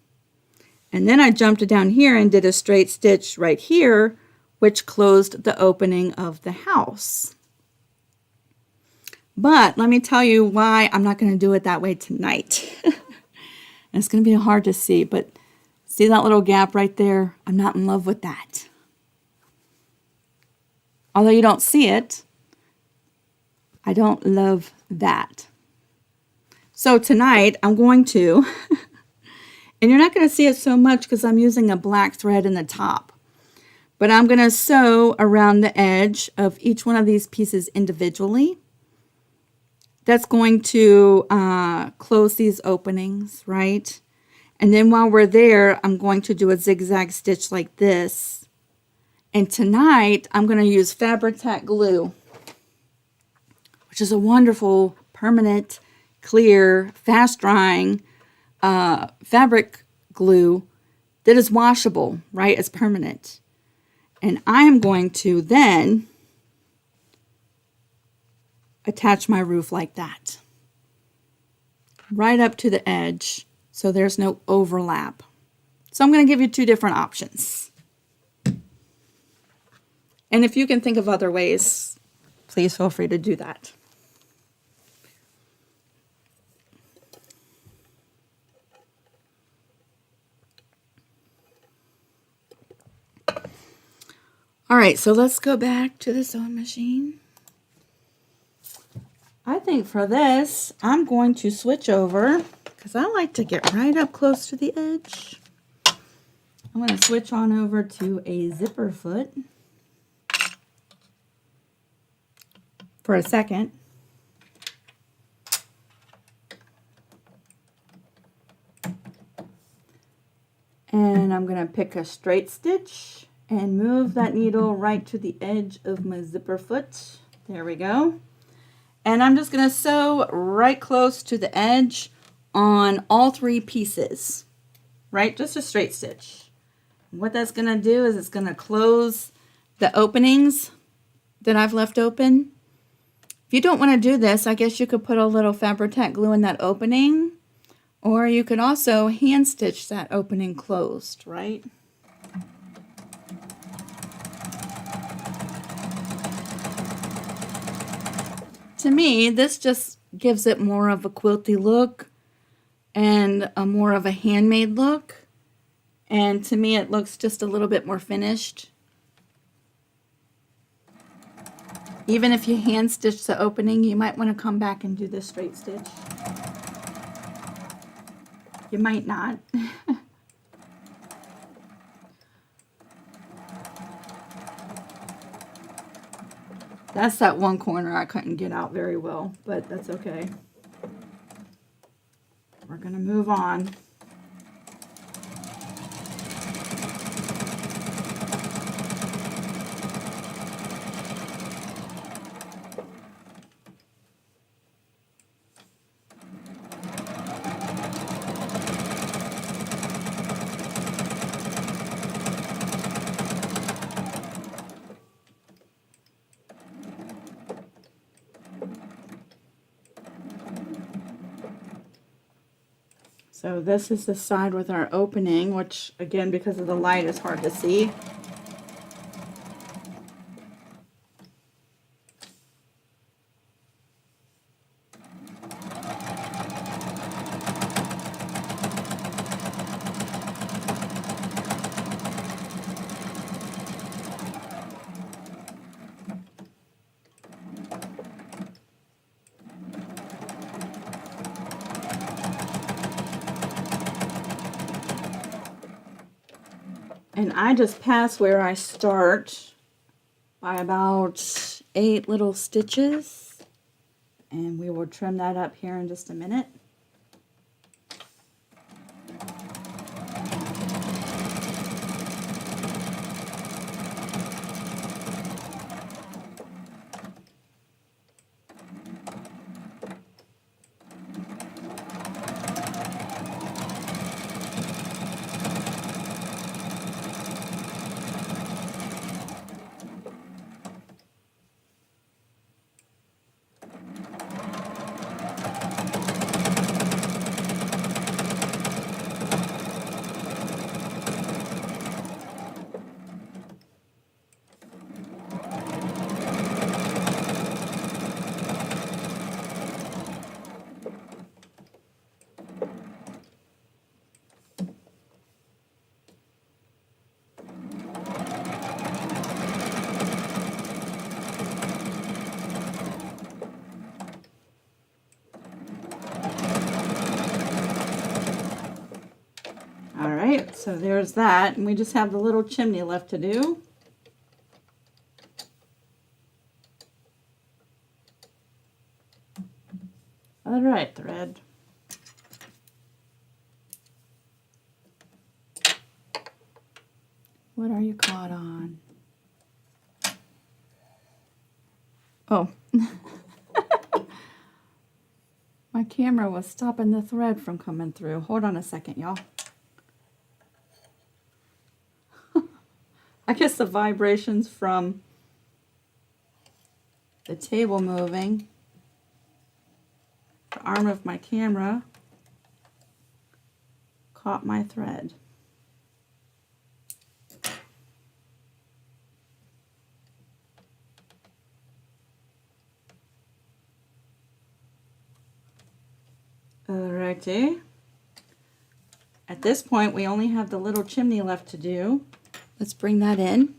And then I jumped down here and did a straight stitch right here, which closed the opening of the house. But let me tell you why I'm not going to do it that way tonight. And it's going to be hard to see, but see that little gap right there? I'm not in love with that. Although you don't see it, I don't love that. So tonight I'm going to, and you're not going to see it so much because I'm using a black thread in the top, but I'm going to sew around the edge of each one of these pieces individually. That's going to close these openings, right? And then while we're there, I'm going to do a zigzag stitch like this. And tonight, I'm going to use Fabri-Tac glue, which is a wonderful, permanent, clear, fast-drying fabric glue that is washable, right? It's permanent. And I am going to then attach my roof like that, right up to the edge, so there's no overlap. So I'm going to give you two different options. And if you can think of other ways, please feel free to do that. All right, so let's go back to the sewing machine. I think for this, I'm going to switch over because I like to get right up close to the edge. I'm going to switch on over to a zipper foot for a second. And I'm going to pick a straight stitch and move that needle right to the edge of my zipper foot. There we go. And I'm just going to sew right close to the edge on all three pieces, right? Just a straight stitch. What that's going to do is it's going to close the openings that I've left open. If you don't want to do this, I guess you could put a little Fabri-Tac glue in that opening, or you could also hand stitch that opening closed, right? To me, this just gives it more of a quilty look and a more of a handmade look. And to me, it looks just a little bit more finished. Even if you hand stitch the opening, you might want to come back and do this straight stitch. You might not. That's that one corner I couldn't get out very well, but that's okay. We're going to move on. So this is the side with our opening, which again, because of the light, is hard to see. And I just pass where I start by about 8 little stitches, and we will trim that up here in just a minute. Alright, so there's that, and we just have the little chimney left to do. Alright, thread. What are you caught on? Oh. My camera was stopping the thread from coming through. Hold on a second, y'all. I guess the vibrations from the table moving, the arm of my camera, caught my thread. Alrighty. At this point, we only have the little chimney left to do. Let's bring that in.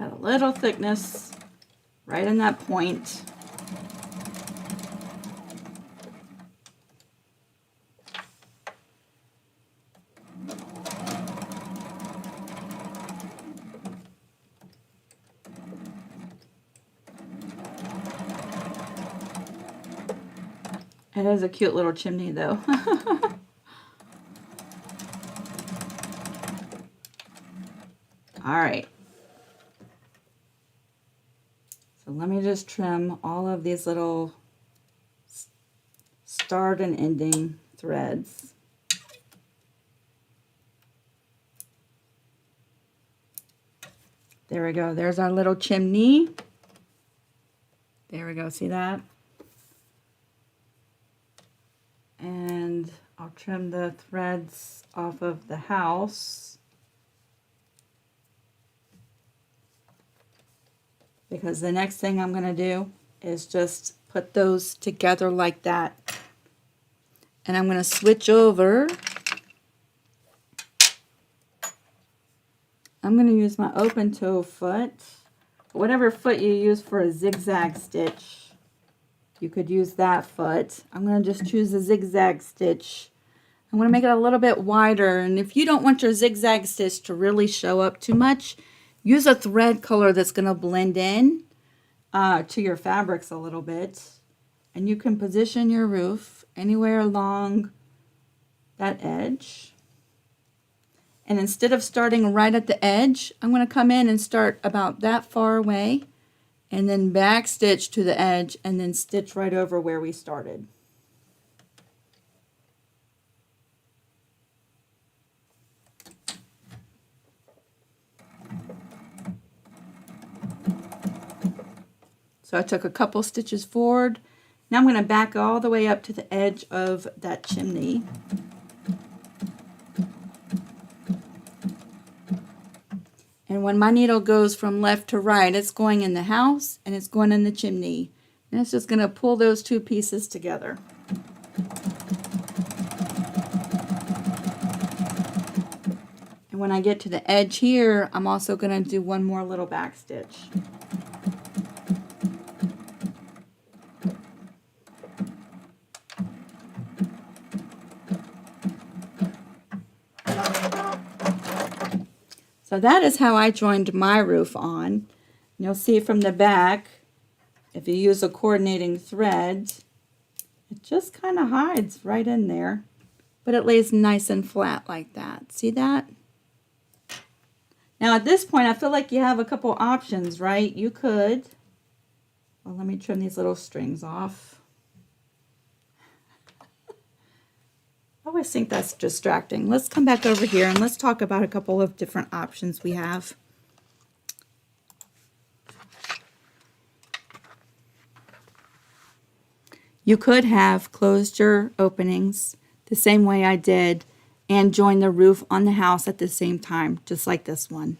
Got a little thickness right in that point. It is a cute little chimney though. Alright. So let me just trim all of these little start and ending threads. There we go. There's our little chimney. There we go. See that? And I'll trim the threads off of the house because the next thing I'm going to do is just put those together like that. And I'm going to switch over. I'm going to use my open toe foot, whatever foot you use for a zigzag stitch. You could use that foot. I'm going to just choose a zigzag stitch. I'm going to make it a little bit wider. And if you don't want your zigzag stitch to really show up too much, use a thread color that's going to blend in to your fabrics a little bit. And you can position your roof anywhere along that edge. And instead of starting right at the edge, I'm going to come in and start about that far away. And then back stitch to the edge and then stitch right over where we started. So I took a couple stitches forward. Now I'm going to back all the way up to the edge of that chimney. And when my needle goes from left to right, it's going in the house and it's going in the chimney. And it's just going to pull those two pieces together. And when I get to the edge here, I'm also going to do one more little back stitch. So that is how I joined my roof on. You'll see from the back, if you use a coordinating thread, it just kind of hides right in there, but it lays nice and flat like that. See that? Now at this point, I feel like you have a couple options, right? You could, well, let me trim these little strings off. I always think that's distracting. Let's come back over here and let's talk about a couple of different options we have. You could have closed your openings the same way I did and join the roof on the house at the same time, just like this one.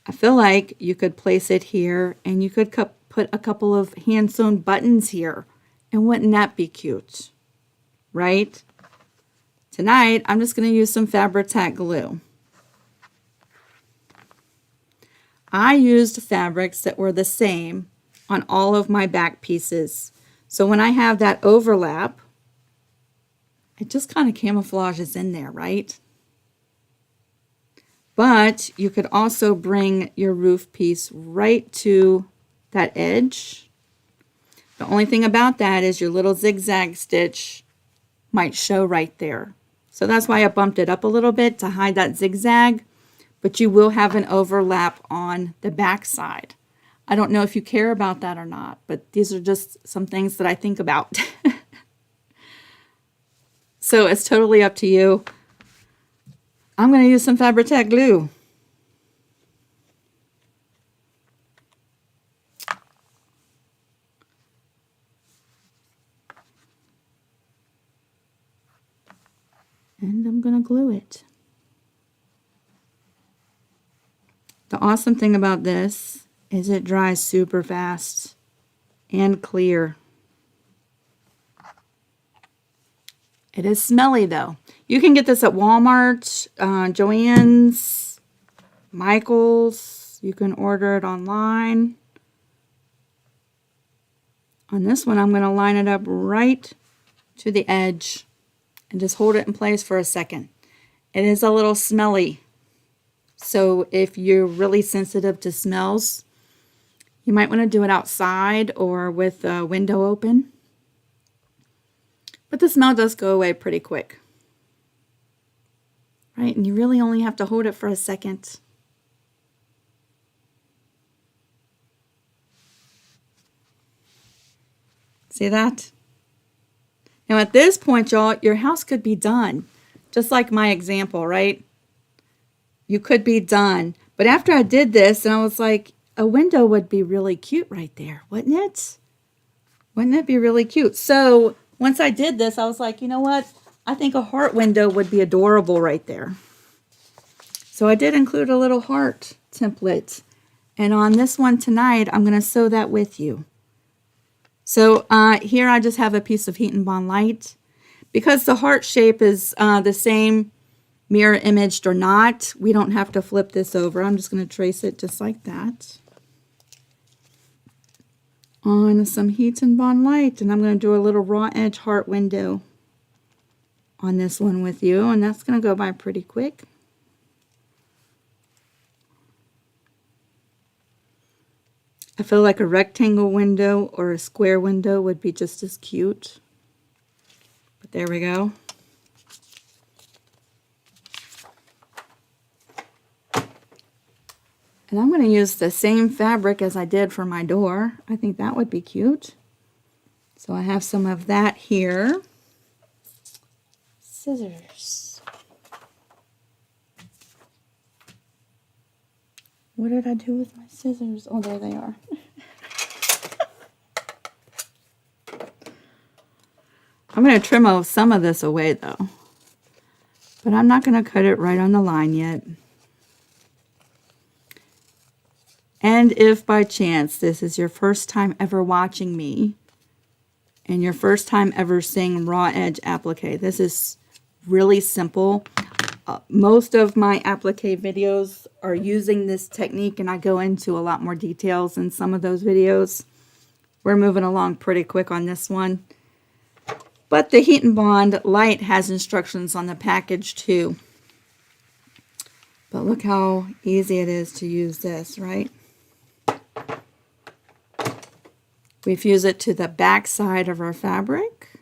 I feel like you could place it here and you could put a couple of hand-sewn buttons here, and wouldn't that be cute? Right? Tonight, I'm just going to use some Fabri-Tac glue. I used fabrics that were the same on all of my back pieces. So when I have that overlap, it just kind of camouflages in there, right? But you could also bring your roof piece right to that edge. The only thing about that is your little zigzag stitch might show right there. So that's why I bumped it up a little bit to hide that zigzag, but you will have an overlap on the back side. I don't know if you care about that or not, but these are just some things that I think about. So it's totally up to you. I'm going to use some Fabri-Tac glue. And I'm going to glue it. The awesome thing about this is it dries super fast and clear. It is smelly though. You can get this at Walmart, Joann's, Michael's. You can order it online. On this one, I'm going to line it up right to the edge and just hold it in place for a second. It is a little smelly. So if you're really sensitive to smells, you might want to do it outside or with a window open. But the smell does go away pretty quick. Right? And you really only have to hold it for a second. See that? Now at this point, y'all, your house could be done. Just like my example, right? You could be done. But after I did this, and I was like, a window would be really cute right there, wouldn't it? Wouldn't it be really cute? So once I did this, I was like, you know what? I think a heart window would be adorable right there. So I did include a little heart template. And on this one tonight, I'm going to sew that with you. So here I just have a piece of Heat and Bond Light. Because the heart shape is the same mirror imaged or not, we don't have to flip this over. I'm just going to trace it just like that on some Heat and Bond Light. And I'm going to do a little raw edge heart window on this one with you. And that's going to go by pretty quick. I feel like a rectangle window or a square window would be just as cute. But there we go. And I'm going to use the same fabric as I did for my door. I think that would be cute. So I have some of that here. Scissors. What did I do with my scissors? Oh, there they are. I'm going to trim off some of this away though. But I'm not going to cut it right on the line yet. And if by chance this is your first time ever watching me and your first time ever seeing raw edge applique, this is really simple. most of my applique videos are using this technique, and I go into a lot more details in some of those videos. We're moving along pretty quick on this one. But the Heat and Bond Light has instructions on the package too. But look how easy it is to use this, right? We fuse it to the back side of our fabric.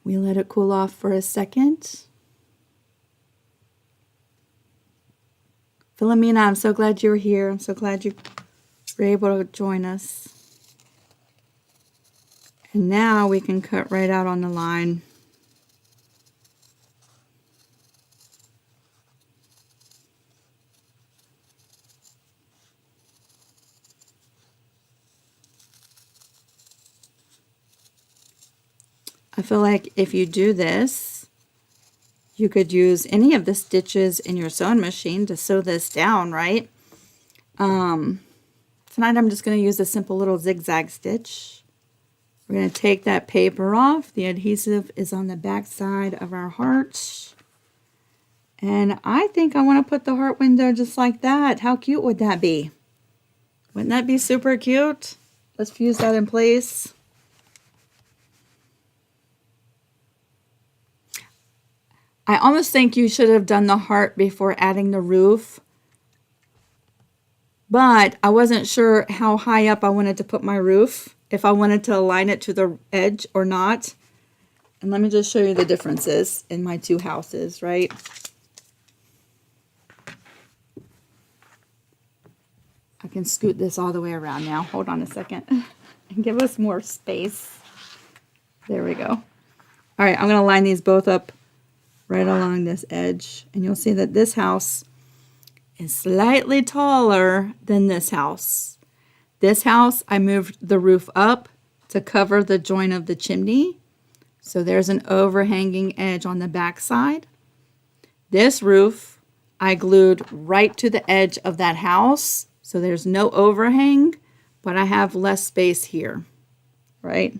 We let it cool off for a second. Philomena, I'm so glad you're here. I'm so glad you were able to join us. And now we can cut right out on the line. I feel like if you do this, you could use any of the stitches in your sewing machine to sew this down, right? Tonight I'm just going to use a simple little zigzag stitch. We're going to take that paper off. The adhesive is on the back side of our heart. And I think I want to put the heart window just like that. How cute would that be? Wouldn't that be super cute? Let's fuse that in place. I almost think you should have done the heart before adding the roof. But I wasn't sure how high up I wanted to put my roof, if I wanted to align it to the edge or not. And let me just show you the differences in my two houses, right? I can scoot this all the way around now. Hold on a second and give us more space. There we go. All right, I'm going to line these both up right along this edge. And you'll see that this house is slightly taller than this house. This house, I moved the roof up to cover the joint of the chimney. So there's an overhanging edge on the back side. This roof, I glued right to the edge of that house. So there's no overhang, but I have less space here, right?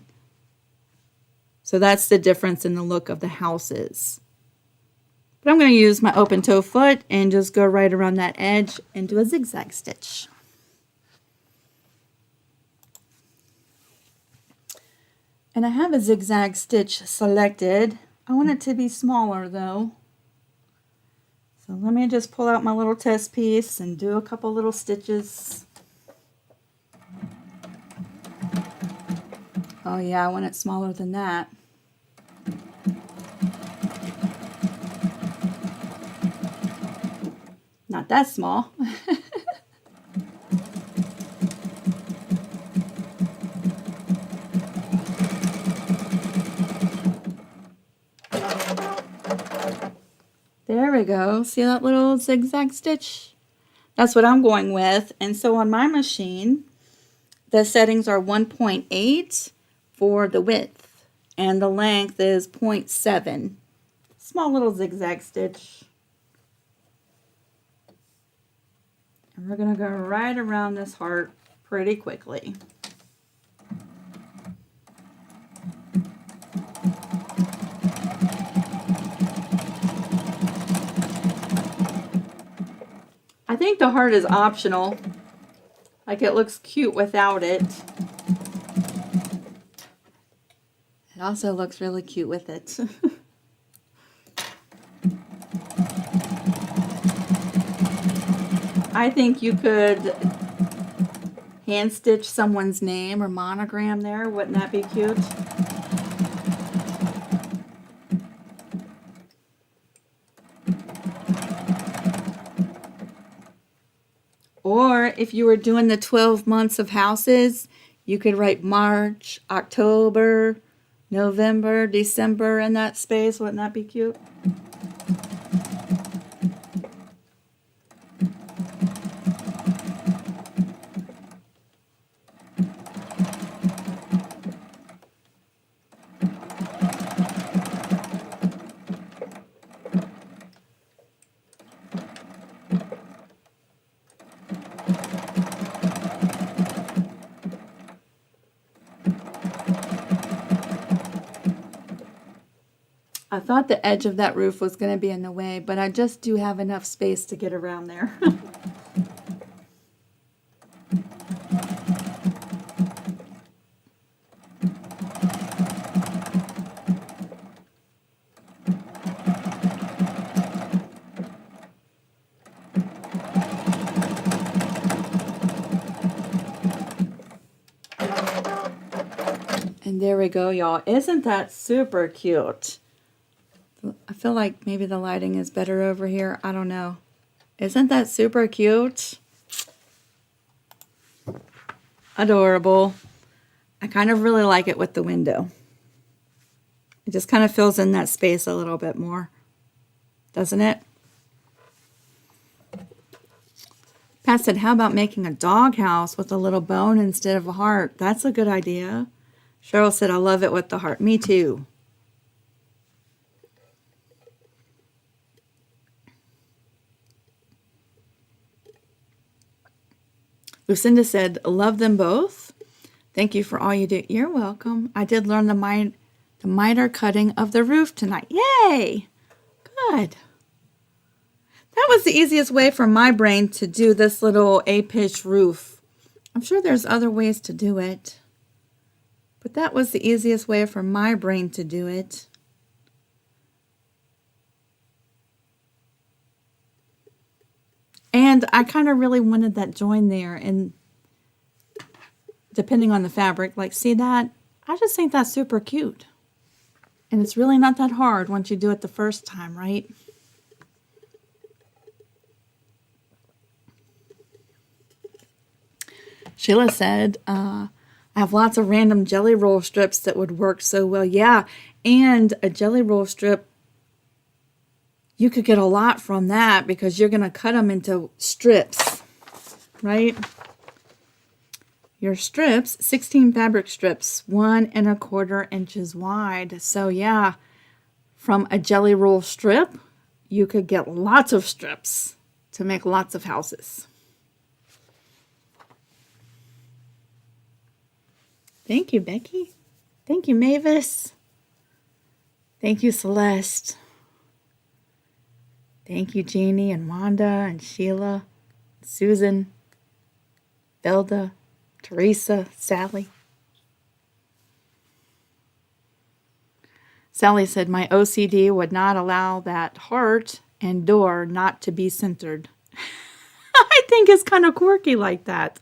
So that's the difference in the look of the houses. But I'm going to use my open toe foot and just go right around that edge and do a zigzag stitch. And I have a zigzag stitch selected. I want it to be smaller though. So let me just pull out my little test piece and do a couple little stitches. Oh yeah, I want it smaller than that. Not that small. There we go. See that little zigzag stitch? That's what I'm going with. And so on my machine, the settings are 1.8 for the width, and the length is 0.7. Small little zigzag stitch. And we're going to go right around this heart pretty quickly. I think the heart is optional. Like, it looks cute without it. It also looks really cute with it. I think you could hand stitch someone's name or monogram there. Wouldn't that be cute? Or if you were doing the 12 months of houses, you could write March, October, November, December in that space. Wouldn't that be cute? I thought the edge of that roof was going to be in the way, but I just do have enough space to get around there. And there we go, y'all. Isn't that super cute? I feel like maybe the lighting is better over here. I don't know. Isn't that super cute? Adorable. I kind of really like it with the window. It just kind of fills in that space a little bit more, doesn't it? Pat said, how about making a doghouse with a little bone instead of a heart? That's a good idea. Cheryl said, I love it with the heart. Me too. Lucinda said, love them both. Thank you for all you do. You're welcome. I did learn the miter cutting of the roof tonight. Yay! Good. That was the easiest way for my brain to do this little A-pitch roof. I'm sure there's other ways to do it, but that was the easiest way for my brain to do it. And I kind of really wanted that join there, and depending on the fabric, like, see that? I just think that's super cute. And it's really not that hard once you do it the first time, right? Sheila said, I have lots of random jelly roll strips that would work so well. Yeah, and a jelly roll strip, you could get a lot from that because you're going to cut them into strips, right? Your strips, 16 fabric strips, 1 1/4 inches wide. So yeah, from a jelly roll strip, you could get lots of strips to make lots of houses. Thank you, Becky. Thank you, Mavis. Thank you, Celeste. Thank you, Jeannie and Wanda and Sheila, Susan, Belda, Teresa, Sally. Sally said, my OCD would not allow that heart and door not to be centered. I think it's kind of quirky like that.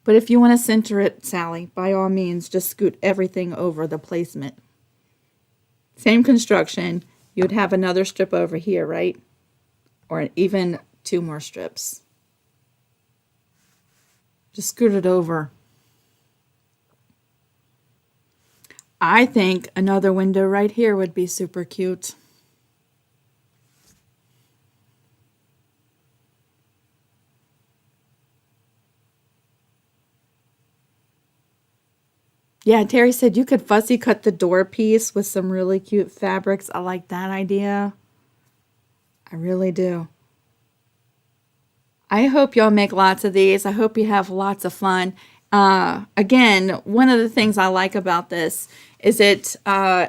But if you want to center it, Sally, by all means, just scoot everything over the placement. Same construction, you'd have another strip over here, right? Or even 2 more strips. Just scoot it over. I think another window right here would be super cute. Yeah, Terry said you could fussy cut the door piece with some really cute fabrics. I like that idea. I really do. I hope y'all make lots of these. I hope you have lots of fun. Again, one of the things I like about this is it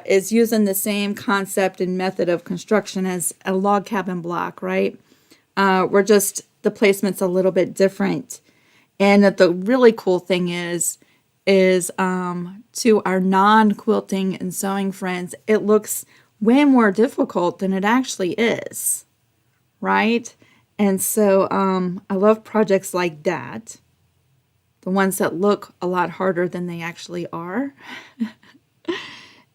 is using the same concept and method of construction as a log cabin block, right? We're just, the placement's a little bit different. And the really cool thing is to our non-quilting and sewing friends, it looks way more difficult than it actually is, right? And so I love projects like that, the ones that look a lot harder than they actually are.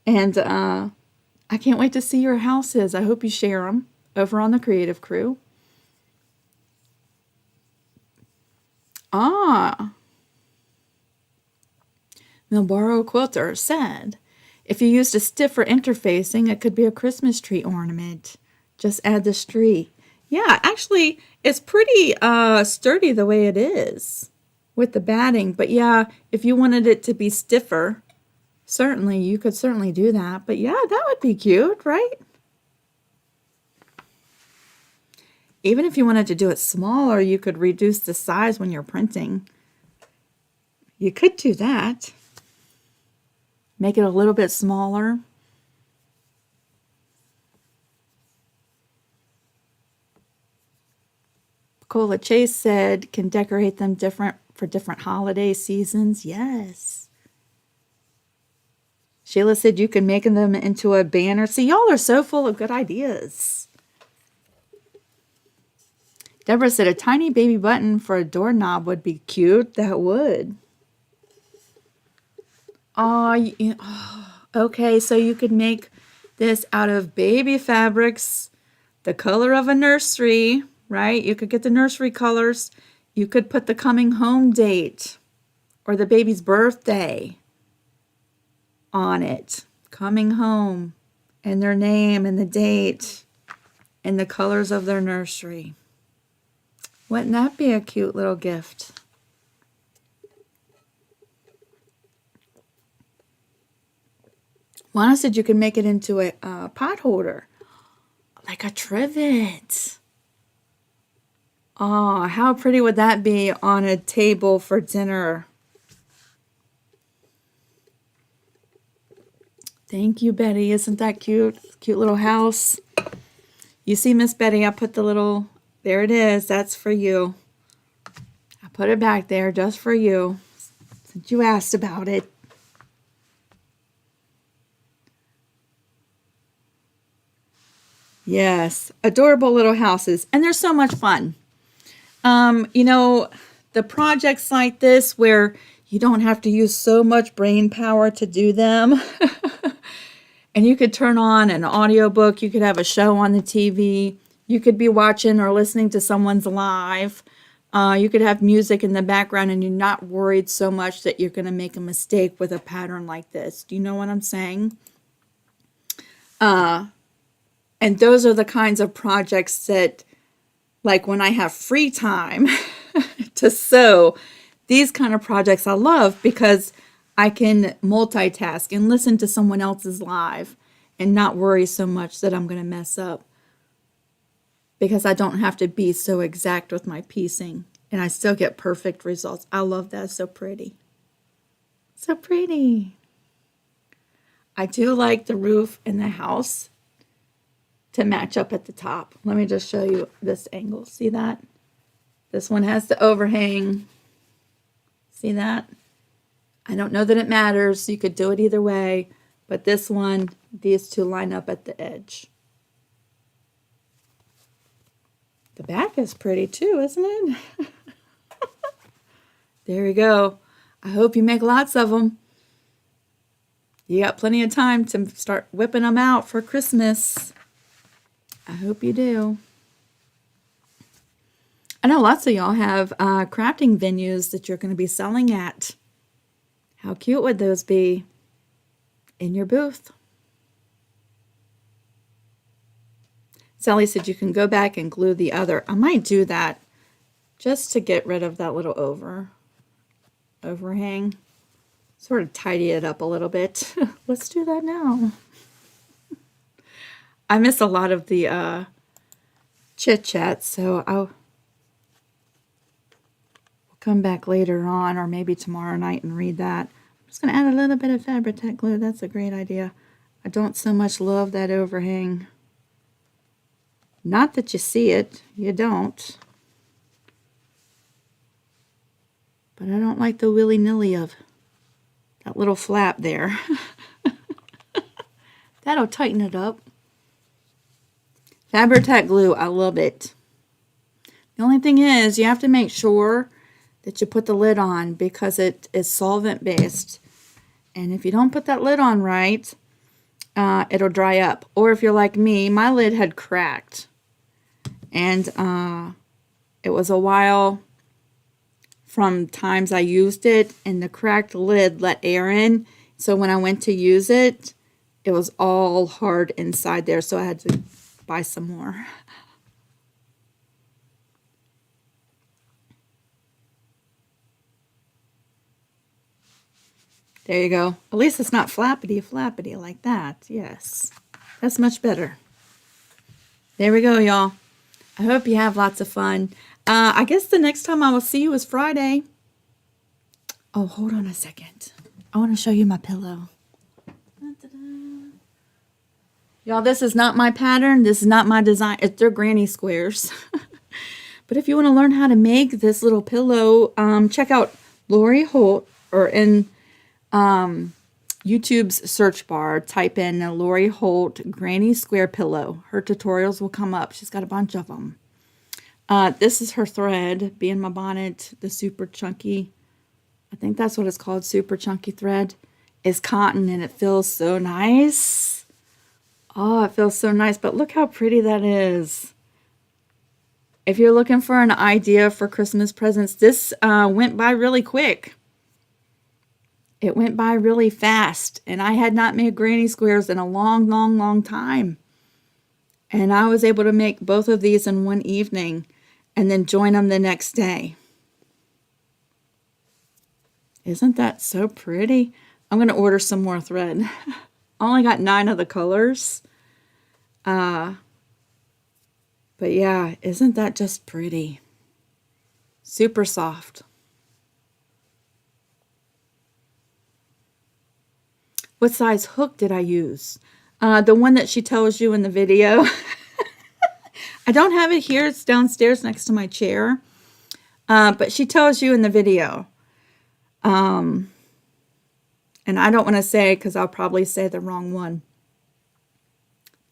And I can't wait to see your houses. I hope you share them over on the Creative Crew. Milboro Quilter said, if you used a stiffer interfacing, it could be a Christmas tree ornament. Just add the tree. Yeah, actually, it's pretty sturdy the way it is with the batting. But yeah, if you wanted it to be stiffer, certainly, you could certainly do that. But yeah, that would be cute, right? Even if you wanted to do it smaller, you could reduce the size when you're printing. You could do that. Make it a little bit smaller. Cola Chase said, can decorate them different for different holiday seasons. Yes. Sheila said you can make them into a banner. See, y'all are so full of good ideas. Deborah said a tiny baby button for a doorknob would be cute. That would. Oh, okay. So you could make this out of baby fabrics, the color of a nursery, right? You could get the nursery colors. You could put the coming home date or the baby's birthday on it. Coming home and their name and the date and the colors of their nursery. Wouldn't that be a cute little gift? Juana said you can make it into a pot holder, like a trivet. Oh, how pretty would that be on a table for dinner? Thank you, Betty. Isn't that cute? Cute little house. You see, Miss Betty, I put the little, there it is. That's for you. I put it back there just for you, since you asked about it. Yes, adorable little houses. And they're so much fun. You know, the projects like this where you don't have to use so much brain power to do them. And you could turn on an audiobook. You could have a show on the TV. You could be watching or listening to someone's live. You could have music in the background and you're not worried so much that you're going to make a mistake with a pattern like this. Do you know what I'm saying? And those are the kinds of projects that, like when I have free time to sew, these kind of projects I love because I can multitask and listen to someone else's live and not worry so much that I'm going to mess up because I don't have to be so exact with my piecing and I still get perfect results. I love that. It's so pretty. So pretty. I do like the roof and the house to match up at the top. Let me just show you this angle. See that? This one has the overhang. See that? I don't know that it matters. You could do it either way. But this one, these two line up at the edge. The back is pretty too, isn't it? There you go. I hope you make lots of them. You got plenty of time to start whipping them out for Christmas. I hope you do. I know lots of y'all have crafting venues that you're going to be selling at. How cute would those be in your booth? Sally said you can go back and glue the other. I might do that just to get rid of that little overhang. Sort of tidy it up a little bit. Let's do that now. I miss a lot of the chit-chat, so I'll come back later on or maybe tomorrow night and read that. I'm just going to add a little bit of Fabri-Tac glue. That's a great idea. I don't so much love that overhang. Not that you see it. You don't. But I don't like the willy-nilly of that little flap there. That'll tighten it up. Fabri-Tac glue, I love it. The only thing is you have to make sure that you put the lid on because it is solvent based. And if you don't put that lid on right, it'll dry up. Or if you're like me, my lid had cracked. And it was a while from times I used it and the cracked lid let air in. So when I went to use it, it was all hard inside there. So I had to buy some more. There you go. At least it's not flappity like that. Yes. That's much better. There we go, y'all. I hope you have lots of fun. I guess the next time I will see you is Friday. Oh, hold on a second. I want to show you my pillow. Y'all, this is not my pattern. This is not my design. They're granny squares. But if you want to learn how to make this little pillow, check out Lori Holt, or in YouTube's search bar, type in Lori Holt Granny Square Pillow. Her tutorials will come up. She's got a bunch of them. This is her thread, Be in My Bonnet, the super chunky, I think that's what it's called, super chunky thread. It's cotton and it feels so nice. Oh, it feels so nice, but look how pretty that is. If you're looking for an idea for Christmas presents, this went by really quick. It went by really fast, and I had not made granny squares in a long time. And I was able to make both of these in one evening and then join them the next day. Isn't that so pretty? I'm going to order some more thread. I only got 9 of the colors. But yeah, isn't that just pretty? Super soft. What size hook did I use? The one that she tells you in the video. I don't have it here. It's downstairs next to my chair. But she tells you in the video. And I don't want to say because I'll probably say the wrong one.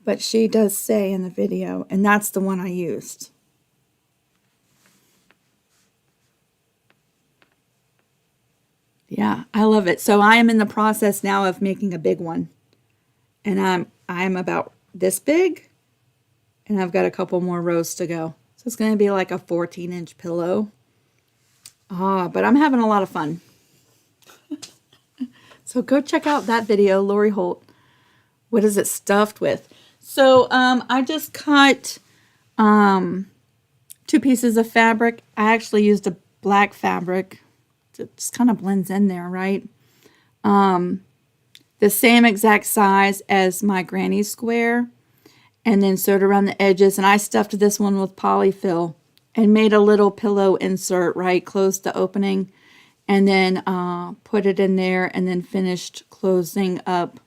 But she does say in the video, and that's the one I used. Yeah, I love it. So I am in the process now of making a big one. And I'm about this big. And I've got a couple more rows to go. So it's going to be like a 14-inch pillow. But I'm having a lot of fun. So go check out that video, Lori Holt. What is it stuffed with? So I just cut 2 pieces of fabric. I actually used a black fabric. It just kind of blends in there, right? The same exact size as my granny square. And then sewed around the edges. And I stuffed this one with polyfill and made a little pillow insert, right? Closed the opening. And then put it in there and then finished closing up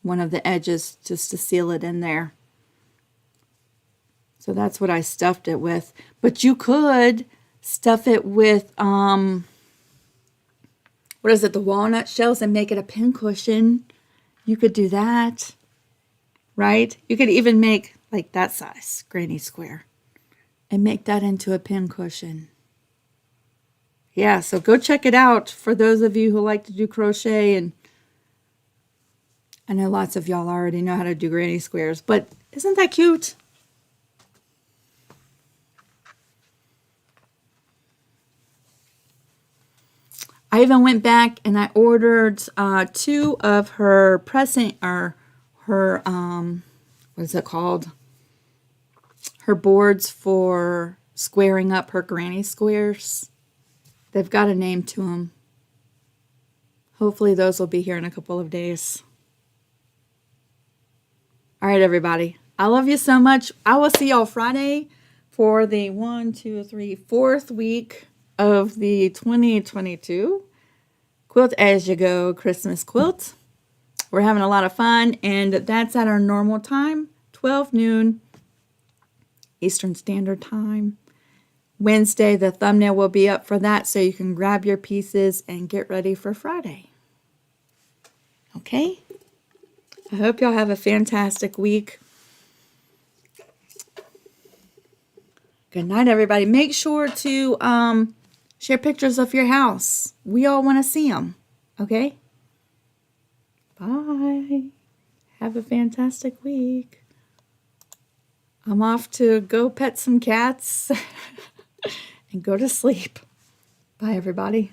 one of the edges just to seal it in there. So that's what I stuffed it with. But you could stuff it with, what is it, the walnut shells, and make it a pincushion. You could do that, right? You could even make like that size granny square and make that into a pincushion. Yeah, so go check it out for those of you who like to do crochet. And I know lots of y'all already know how to do granny squares, but isn't that cute? I even went back and I ordered 2 of her pressing, or her, what is it called? Her boards for squaring up her granny squares. They've got a name to them. Hopefully those will be here in a couple of days. All right, everybody. I love you so much. I will see y'all Friday for the 4th week of the 2022 Quilt As You Go Christmas quilt. We're having a lot of fun, and that's at our normal time, 12 noon Eastern Standard Time. Wednesday, the thumbnail will be up for that, so you can grab your pieces and get ready for Friday. Okay? I hope y'all have a fantastic week. Good night, everybody. Make sure to share pictures of your house. We all want to see them. Okay? Bye. Have a fantastic week. I'm off to go pet some cats and go to sleep. Bye, everybody.